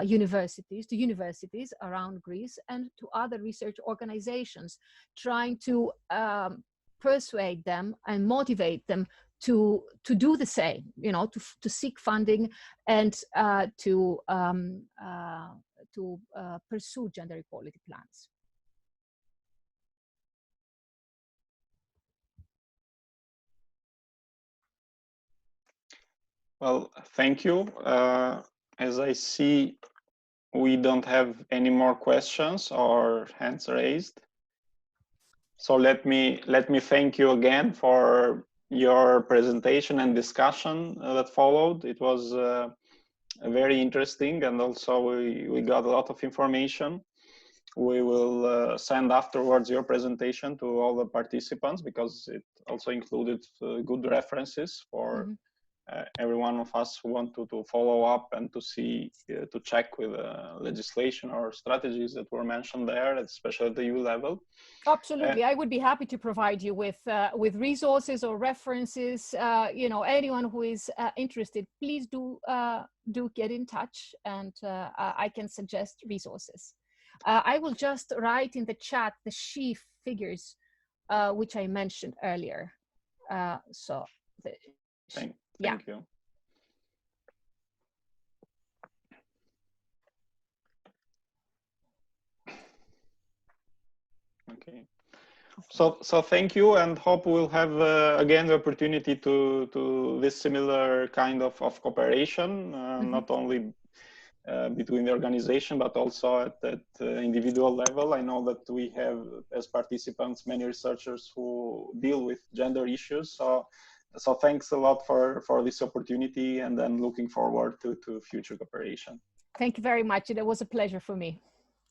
universities around Greece and to other research organizations, trying to persuade them and motivate them to do the same, to seek funding and to pursue gender equality plans. Well, thank you. As I see, we don't have any more questions or hands raised. So let me thank you again for your presentation and discussion that followed. It was very interesting, and also we got a lot of information. We will send afterwards your presentation to all the participants, because it also included good references for every one of us who want to follow up and to see, to check with legislation or strategies that were mentioned there, especially at the EU level. Absolutely, I would be happy to provide you with resources or references. You know, anyone who is interested, please do get in touch, and I can suggest resources. I will just write in the chat the SHE figures, which I mentioned earlier. Thank you. Okay. So thank you, and hope we'll have again the opportunity to this similar kind of cooperation, not only between the organization, but also at individual level. I know that we have, as participants, many researchers who deal with gender issues. So thanks a lot for this opportunity, and then looking forward to future cooperation. Thank you very much. It was a pleasure for me.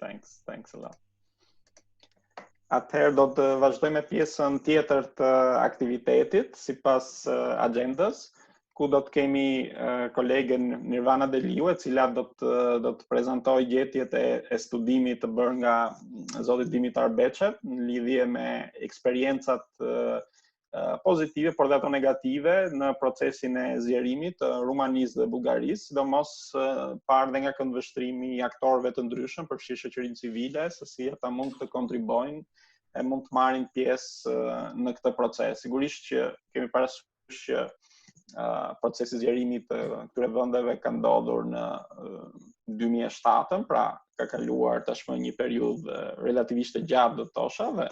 Thanks a lot. Atëherë do të vazhdojmë me pjesën tjetër të aktivitetit sipas agjendës, ku do të kemi kolegen Nirvana Deliu, e cila do të prezantojë gjetjet e studimit të bërë nga zoti Dimitar Beçe në lidhje me eksperiencat pozitive, por dhe ato negative në procesin e zgjerimit të Rumanisë dhe Bullgarisë, sidomos parë dhe nga këndvështrimi i aktorëve të ndryshëm, përfshirë shoqërinë civile, se si ata mund të kontribojnë e mund të marrin pjesë në këtë proces. Sigurisht që kemi parasysh që procesi i zgjerimit të këtyre vendeve ka ndodhur në 2007, pra ka kaluar tashmë një periudhë relativisht të gjatë, do të thosha, dhe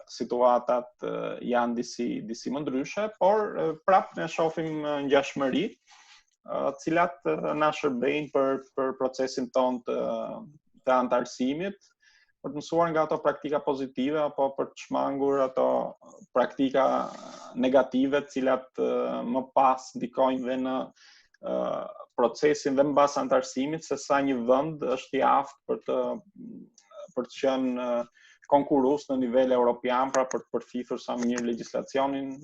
situatat janë disi më ndryshe, por prapë ne shohim ngjashmëri, cilat na shërbejnë për procesin ton të antarësimit, për të mësuar nga ato praktika pozitive apo për të shmangur ato praktika negative, cilat më pas ndikojnë dhe në procesin dhe mbas antarësimit, se sa një vend është i aftë për të qenë konkurrues në nivel europian, pra për të përfituar sa më mirë legjislacionin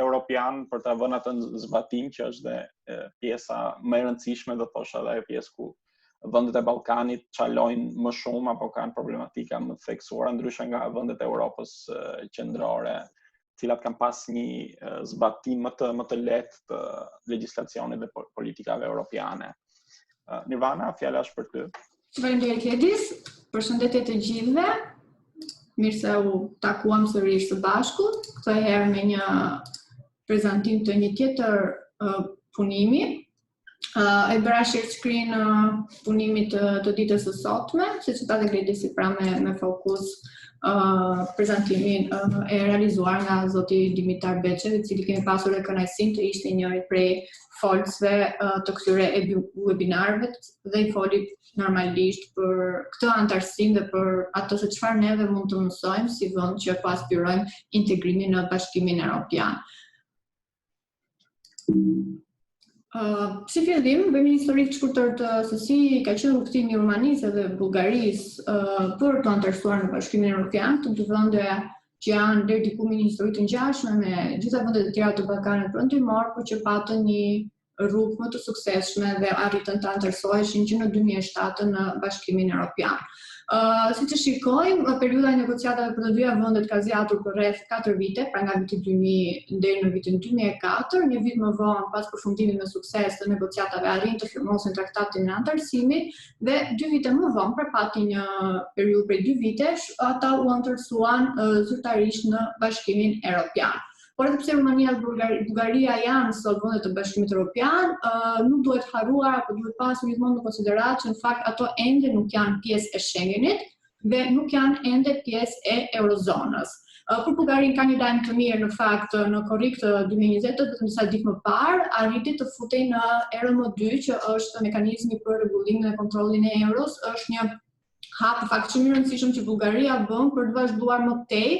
europian, për ta vënë atë në zbatim, që është dhe pjesa më e rëndësishme, do thosha, dhe ajo pjesë ku vendet e Ballkanit çalojnë më shumë apo kanë problematika më të theksuara, ndryshe nga vendet e Europës qendrore, të cilat kanë pas një zbatim më të lehtë të legjislacionit dhe politikave europiane. Nirvana, fjala është për ty. Faleminderit Edis, përshëndetje të gjithëve. Mirë se u takuam sërish së bashku, këtë herë me një prezantim të një tjetër punimi. E bëra share screen punimit të ditës së sotme, siç e patë Gledisi, pra me fokus prezantimin e realizuar nga zoti Dimitar Beçe, i cili kemi pasur dhe kënaqësinë të ishte njëri prej folësve të këtyre webinarëve, dhe i foli normalisht për këtë antarësim dhe për ato se çfarë neve mund të mësojmë si vend që po aspirojmë integrimin në Bashkimin Europian. Si fillim, bëjmë një histori të shkurtër të se si ka qenë rrugtimi i Rumanisë dhe Bullgarisë për të antarësuar në Bashkimin Europian, të dy vende që janë deri diku me një histori të ngjashme me gjitha vendet e tjera të Ballkanit Perëndimor, por që patën një rrugë më të suksesshme dhe arritën të antarësoheshin që në 2007 në Bashkimin Europian. Siç e shikojmë, periudha e negociatave për të dyja vendet ka zgjatur për rreth 4 vite, pra nga viti 2000 deri në vitin 2004, një vit më vonë pas përfundimit me sukses të negociatave arrin të firmosin traktatin e antarësimit, dhe 2 vite më vonë, pra pati një periudhë prej 2 vitesh, ata u antarësuan zyrtarisht në Bashkimin Europian. Por edhe pse Rumania dhe Bullgaria janë sot vende të Bashkimit Europian, nuk duhet harruar apo duhet pasur gjithmonë në konsiderat që në fakt ato ende nuk janë pjesë e Schengenit dhe nuk janë ende pjesë e eurozonës. Për Bullgarinë ka një lajm të mirë në fakt në korrik të 2020, vetëm disa ditë më parë, arriti të futej në ERM2, që është mekanizmi për rregullimin dhe kontrollin e euros, është një hap fakt shumë i rëndësishëm që Bullgaria bën për të vazhduar më tej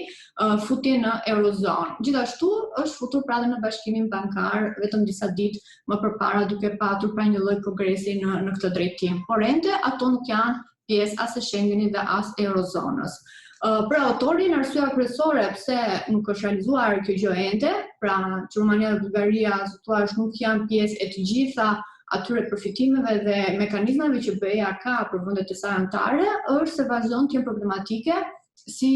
futje në eurozonë. Gjithashtu është futur pra dhe në bashkimin bankar vetëm disa ditë më përpara, duke patur pra një lloj progresi në këtë drejtim. Por ende ato nuk janë pjesë as e Schengenit dhe as eurozonës. Pra autorin, arsyeja kryesore pse nuk është realizuar kjo gjë ende, pra që Rumania dhe Bullgaria nuk janë pjesë e të gjitha atyre përfitimeve dhe mekanizmave që BE-ja ka për vendet e saj anëtare, është se vazhdon të jenë problematike si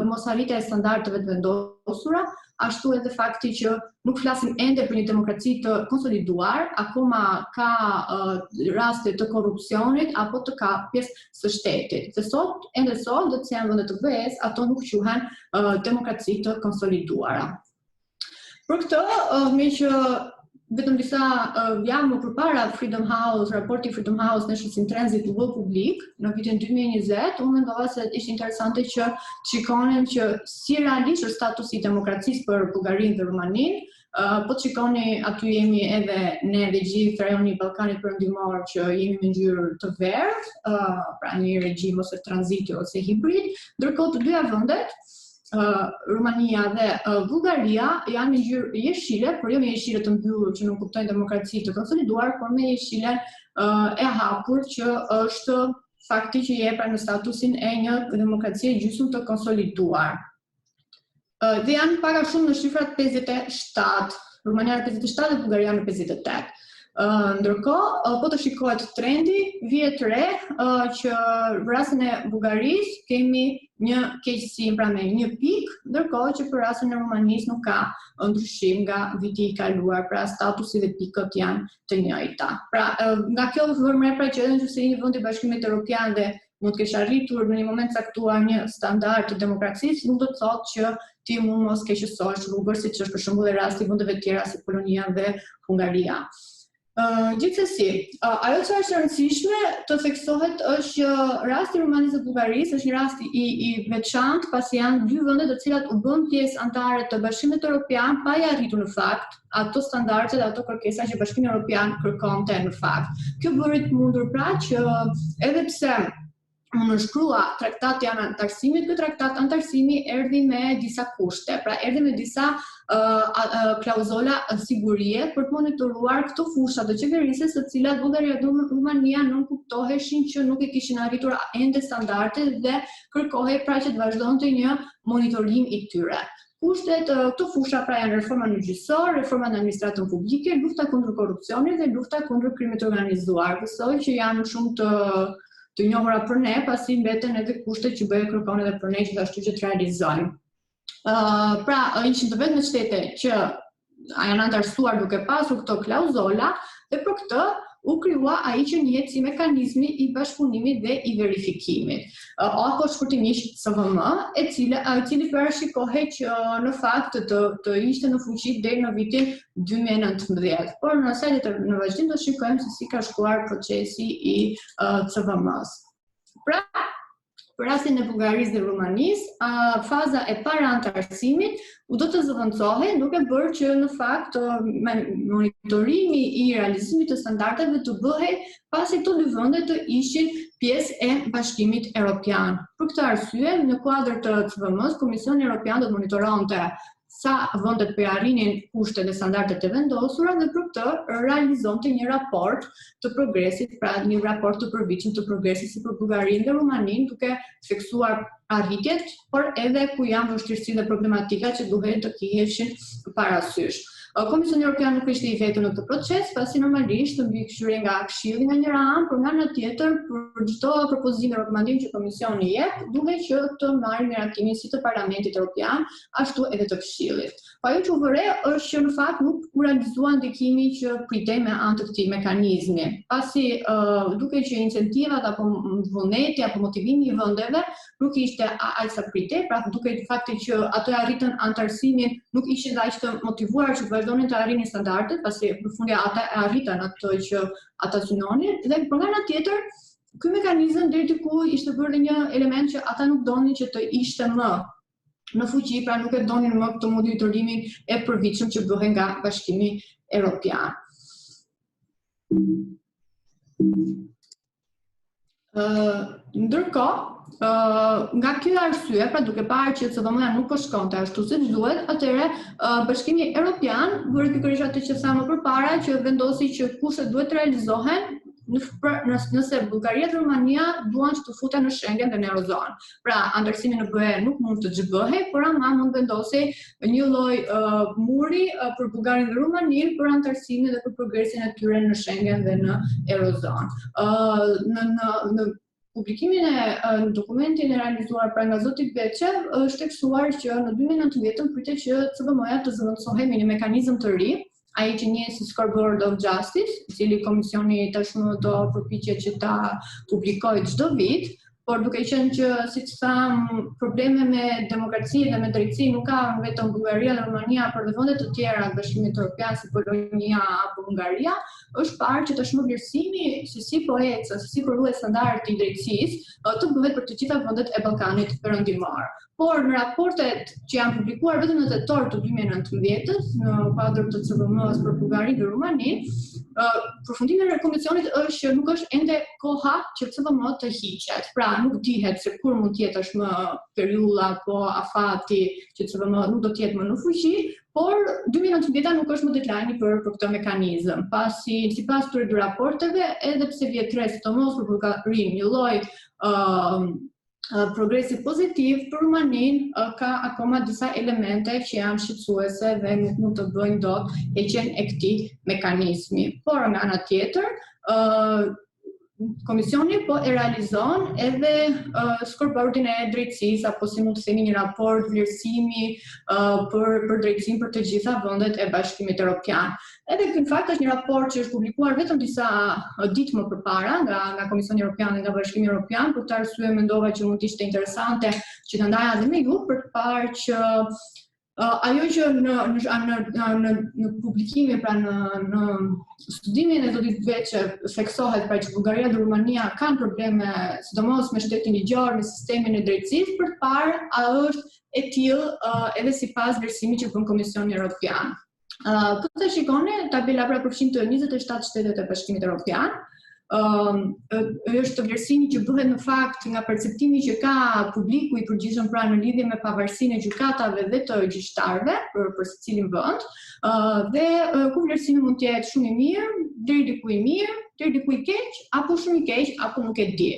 mosarritja e standardeve të vendosura, ashtu edhe fakti që nuk flasim ende për një demokraci të konsoliduar, akoma ka raste të korrupsionit apo të kapjes së shtetit. Dhe ende sot, do të janë vende të BE-s, ato nuk quhen demokraci të konsoliduara. Për këtë, me që vetëm disa javë më përpara Freedom House, raporti Freedom House Nations in Transit u bë publik në vitin 2020, unë mendova se ishte interesante që shikonin që si realisht është statusi i demokracisë për Bullgarinë dhe Rumaninë. Po të shikoni, aty jemi edhe ne dhe gjithë rajoni i Ballkanit Perëndimor që jemi me ngjyrë të verdh, pra një regjim ose tranziti ose hibrid, ndërkohë të dyja vendet, Rumania dhe Bullgaria janë me ngjyrë jeshile, por jo me jeshile të mbyllur që nuk kuptojnë demokraci të konsoliduar, por me jeshilen e hapur që është fakti që jep në statusin e një demokracie gjysmë të konsoliduar. Dhe janë para shumë në shifrat 57, Rumania në 57 dhe Bullgaria në 58. Ndërkohë, po të shikohet trendi, vihet re që në rastin e Bullgarisë kemi një keqësi pra me një pikë, ndërkohë që për rastin e Rumanisë nuk ka ndryshim nga viti i kaluar, pra statusi dhe pikët janë të njëjta. Pra, nga kjo vërmre pra që edhe nëse një vend i Bashkimit Europian dhe mund të kesh arritur në një moment caktuar një standard të demokracisë, nuk do të thotë që ti mund mos keqësohesh rrugës, siç është për shembull rasti vendeve tjera si Polonia dhe Hungaria. Gjithsesi, ajo që është e rëndësishme të theksohet është që rasti i Rumanisë dhe Bullgarisë është një rast i veçantë, pasi janë dy vende të cilat u bën pjesë anëtare të Bashkimit Europian pa i arritur në fakt ato standarde dhe ato kërkesa që Bashkimi Europian kërkonte në fakt. Kjo bëri të mundur pra që edhe pse më nënshkrua traktati anëtarësimit, ky traktat anëtarësimi erdhi me disa kushte, pra erdhi me disa klauzola sigurie për të monitoruar këto fusha të qeverisjes, të cilat Bullgaria dhe Rumania nuk kuptoheshin që nuk e kishin arritur ende standardet dhe kërkohej pra që të vazhdonte një monitorim i tyre. Kushtet këto fusha pra janë reforma në gjyqësor, reforma në administratën publike, lufta kundër korrupsionit dhe lufta kundër krimit organizuar. Besoj që janë shumë të njohura për ne, pasi mbeten edhe kushtet që BE kërkon edhe për ne gjithashtu që të realizojmë. Pra, ishin të vetme shtete që janë anëtarësuar duke pasur këto klauzola, dhe për këtë u krijua ai që njihet si mekanizmi i bashkëpunimit dhe i verifikimit, apo shkurtimisht SVM, i cili parashikohej që në fakt të ishte në fuqi deri në vitin 2019. Por në vazhdim do shikojmë se si ka shkuar procesi i SVM-s. Pra, për rastin e Bullgarisë dhe Rumanisë, faza e para anëtarësimit u do të zëvendësohej duke bërë që në fakt monitorimi i realizimit të standardeve të bëhej pasi këto dy vende të ishin pjesë e Bashkimit Europian. Për këtë arsye, në kuadër të SVM-s, Komisioni Europian do të monitoronte sa vendet po arrinin kushtet dhe standardet e vendosura dhe për këtë realizonte një raport të progresit, pra një raport të përvitshëm të progresit si për Bullgarinë dhe Rumaninë, duke theksuar arritjet, por edhe ku janë vështirësi dhe problematika që duhet të kiheshin parasysh. Komisioni Europian nuk ishte i vetëm në këtë proces, pasi normalisht të mbikëqyrje nga Këshilli nga njëra anë, por nga ana tjetër për çdo propozim dhe rekomandim që Komisioni jep, duhet që të marrë miratimin si të Parlamentit Evropian, ashtu edhe të Këshillit. Po ajo që u vëre është që në fakt nuk u realizua ndikimi që pritej me anë të këtij mekanizmi, pasi duke që incentivat apo vullneti apo motivimi i vendeve nuk ishte aq sa pritej, pra duke fakti që ato arritën anëtarësimin nuk ishin aq të motivuar që vazhdonin të arrinin standardet, pasi në fundi ata arritën atë që ata synonin, dhe për nga ana tjetër, ky mekanizëm deri diku ishte bërë një element që ata nuk donin që të ishte më në fuqi, pra nuk e donin më këtë monitorimin e përvitshëm që bëhen nga Bashkimi Europian. Ndërkohë, nga ky arsye, pra duke parë që CVM-ja nuk po shkonte ashtu siç duhet, atëherë Bashkimi Europian bëri pikërisht atë që thamë përpara, që vendosi që kushtet duhet të realizohen nëse Bullgaria dhe Rumania duan që të futen në Schengen dhe në Eurozonë. Pra, antarësimi në BE nuk mund të zhbëhej, por ama mund vendosi një lloj muri për Bullgarinë dhe Rumaninë për antarësimin dhe për progresin e tyre në Schengen dhe në Eurozonë. Në publikimin e dokumentin e realizuar pra nga zoti Beqev është tekstuar që në 2019 pritet që CVM-ja të zëvendësohej me një mekanizëm të ri, ai që njihet si Scoreboard of Justice, i cili komisioni tashmë do përpiqet që ta publikojë çdo vit, por duke qenë që, siç tham, probleme me demokraci dhe me drejtësi nuk ka vetëm Bullgaria dhe Rumania, por edhe vende të tjera të Bashkimit Europian si Polonia apo Hungaria, është parë që tashmë vlerësimi se si po ecë, se si përruhet standardi i drejtësisë të bëhet për të gjitha vendet e Ballkanit Perëndimor. Por në raportet që janë publikuar vetëm në tetor të 2019 në kuadër të CVM-s për Bullgarinë dhe Rumaninë, përfundimi i komisionit është që nuk është ende koha që CVM të hiqet. Pra, nuk dihet se kur mund të jetë tashmë periudha apo afati që CVM nuk do të jetë më në fuqi, por 2019 nuk është më deadline për këtë mekanizëm. Pasi sipas këtyre dy raporteve, edhe pse vjet re sidomos për Bullgarinë një lloj progresi pozitiv, për Rumaninë ka akoma disa elemente që janë shqetësuese dhe nuk mund të bëjnë dot heqjen e këtij mekanizmi. Por nga ana tjetër, Komisioni po e realizon edhe scoreboardin e drejtësisë, apo si mund të themi një raport vlerësimi për drejtësinë për të gjitha vendet e Bashkimit Europian. Edhe ky në fakt është një raport që është publikuar vetëm disa ditë më përpara nga Komisioni Europian dhe nga Bashkimi Europian, për këtë arsye mendova që mund të ishte interesante që të ndaja edhe me ju për të parë që ajo që në publikimin, pra në studimin e zotit Beqev theksohet pra që Bullgaria dhe Rumania kanë probleme sidomos me shtetin ligjor, me sistemin e drejtësisë, për të parë a është e tillë edhe sipas vlerësimit që bën Komisioni Europian. Këtë shikoni tabela pra përfshin të 27 shtetet e Bashkimit Europian. Është vlerësimi që bëhet në fakt nga perceptimi që ka publiku i përgjithshëm pra në lidhje me pavarësinë e gjykatave dhe të gjyqtarëve për secilin vend, dhe ku vlerësimi mund të jetë shumë i mirë, deri diku i mirë, deri diku i keq, apo shumë i keq, apo nuk e di.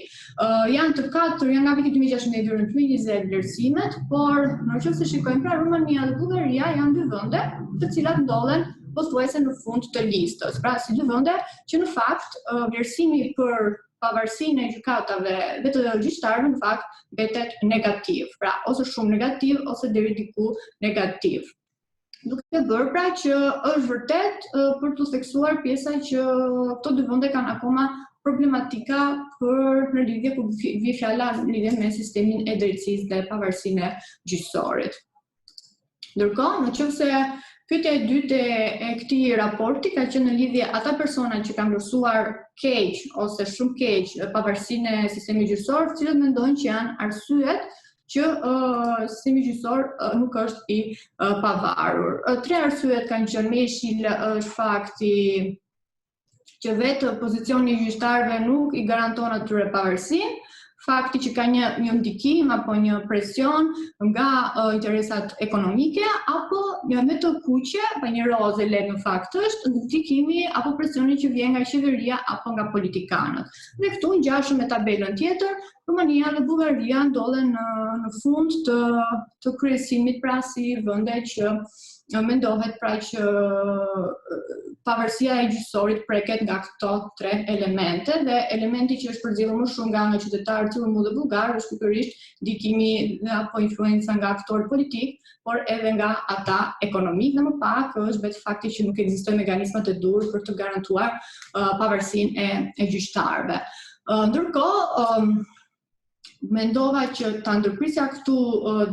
Janë nga viti 2016 deri në 2020 vlerësimet, por nëse shikojmë pra Rumania dhe Bullgaria janë dy vende të cilat ndodhen pothuajse në fund të listës. Pra, si dy vende që në fakt vlerësimi për pavarësinë e gjykatave dhe të gjyqtarëve në fakt mbetet negativ. Pra, ose shumë negativ ose deri diku negativ. Duke bërë pra që është vërtet për të theksuar pjesa që këto dy vende kanë akoma problematika në lidhje ku vi fjala në lidhje me sistemin e drejtësisë dhe pavarësinë e gjyqësorit. Ndërkohë, nëse pyetja e dytë e këtij raporti ka qenë në lidhje ata persona që kanë vlerësuar keq ose shumë keq pavarësinë e sistemit gjyqësor, cilët mendojnë që janë arsyet që sistemi gjyqësor nuk është i pavarur. Tre arsyet kanë qenë: më i shile është fakti që vetë pozicioni i gjyqtarëve nuk i garanton atyre pavarësinë, fakti që ka një ndikim apo një presion nga interesat ekonomike, apo një me të kuqe, pa një rozë le në fakt është ndikimi apo presioni që vjen nga qeveria apo nga politikanët. Dhe këtu ngjashëm me tabelën tjetër, Rumania dhe Bullgaria ndodhen në fund të kryesimit, pra si vende që mendohet pra që pavarësia e gjyqësorit preket nga këto tre elemente, dhe elementi që është përzgjedhur më shumë nga qytetarët si Rumu dhe Bullgar është pikërisht ndikimi apo influenca nga aktorë politik, por edhe nga ata ekonomik, dhe më pak është vetë fakti që nuk ekzistojnë mekanizmat e dur për të garantuar pavarësinë e gjyqtarëve. Ndërkohë, mendova që ta ndërprisja këtu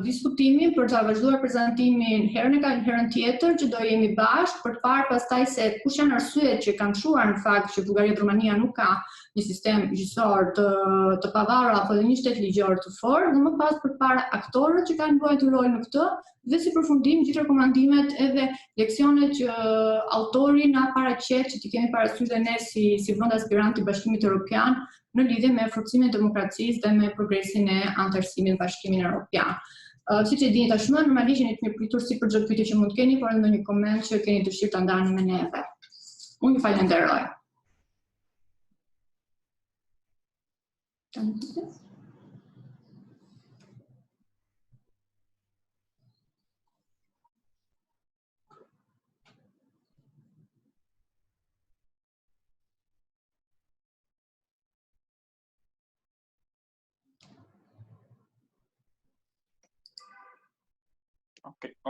diskutimin për ta vazhduar prezantimin herën tjetër që do jemi bashkë për të parë pastaj se kush janë arsyet që kanë çuar në fakt që Bullgaria dhe Rumania nuk ka një sistem gjyqësor të pavarur apo një shtet ligjor të fortë, dhe më pas për para aktorët që kanë luajtur rol në këtë, dhe si përfundim gjithë rekomandimet edhe leksionet që autori na paraqet që t'i kemi parasysh dhe ne si vend aspirant i Bashkimit Europian në lidhje me forcimin e demokracisë dhe me progresin e anëtarësimit në Bashkimin Europian. Siç e dini tashmë, normalisht jeni të mirëpritur si për çdo pyetje që mund keni, por edhe ndonjë koment që keni dëshirë ta ndani me neve. Unë ju falenderoj.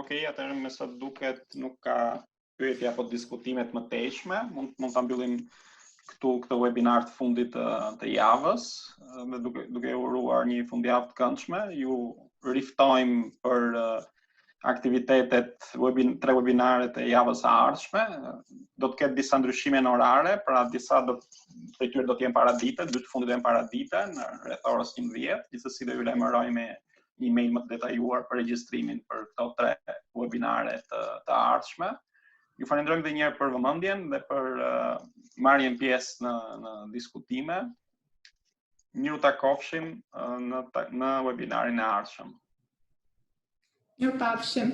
Okej, atëherë me sa duket nuk ka pyetje apo diskutimet më teshme, mund ta mbyllim këtu këtë webinar të fundit të javës, dhe duke uruar një fundjavë të këndshme, ju riftojmë për aktivitetet 3 webinaret e javës së ardhshme. Do të ketë disa ndryshime në orare, pra disa prej tyre do të jenë paradite, 2 të fundit do jenë paradite në rreth orës 11, gjithsesi do ju lajmëroj me një email më të detajuar për regjistrimin për këto 3 webinare të ardhshme. Ju falenderoj edhe një herë për vëmendjen dhe për marrjen pjesë në diskutime. Miru takofshim në webinarin e ardhshëm. Mirupafshim.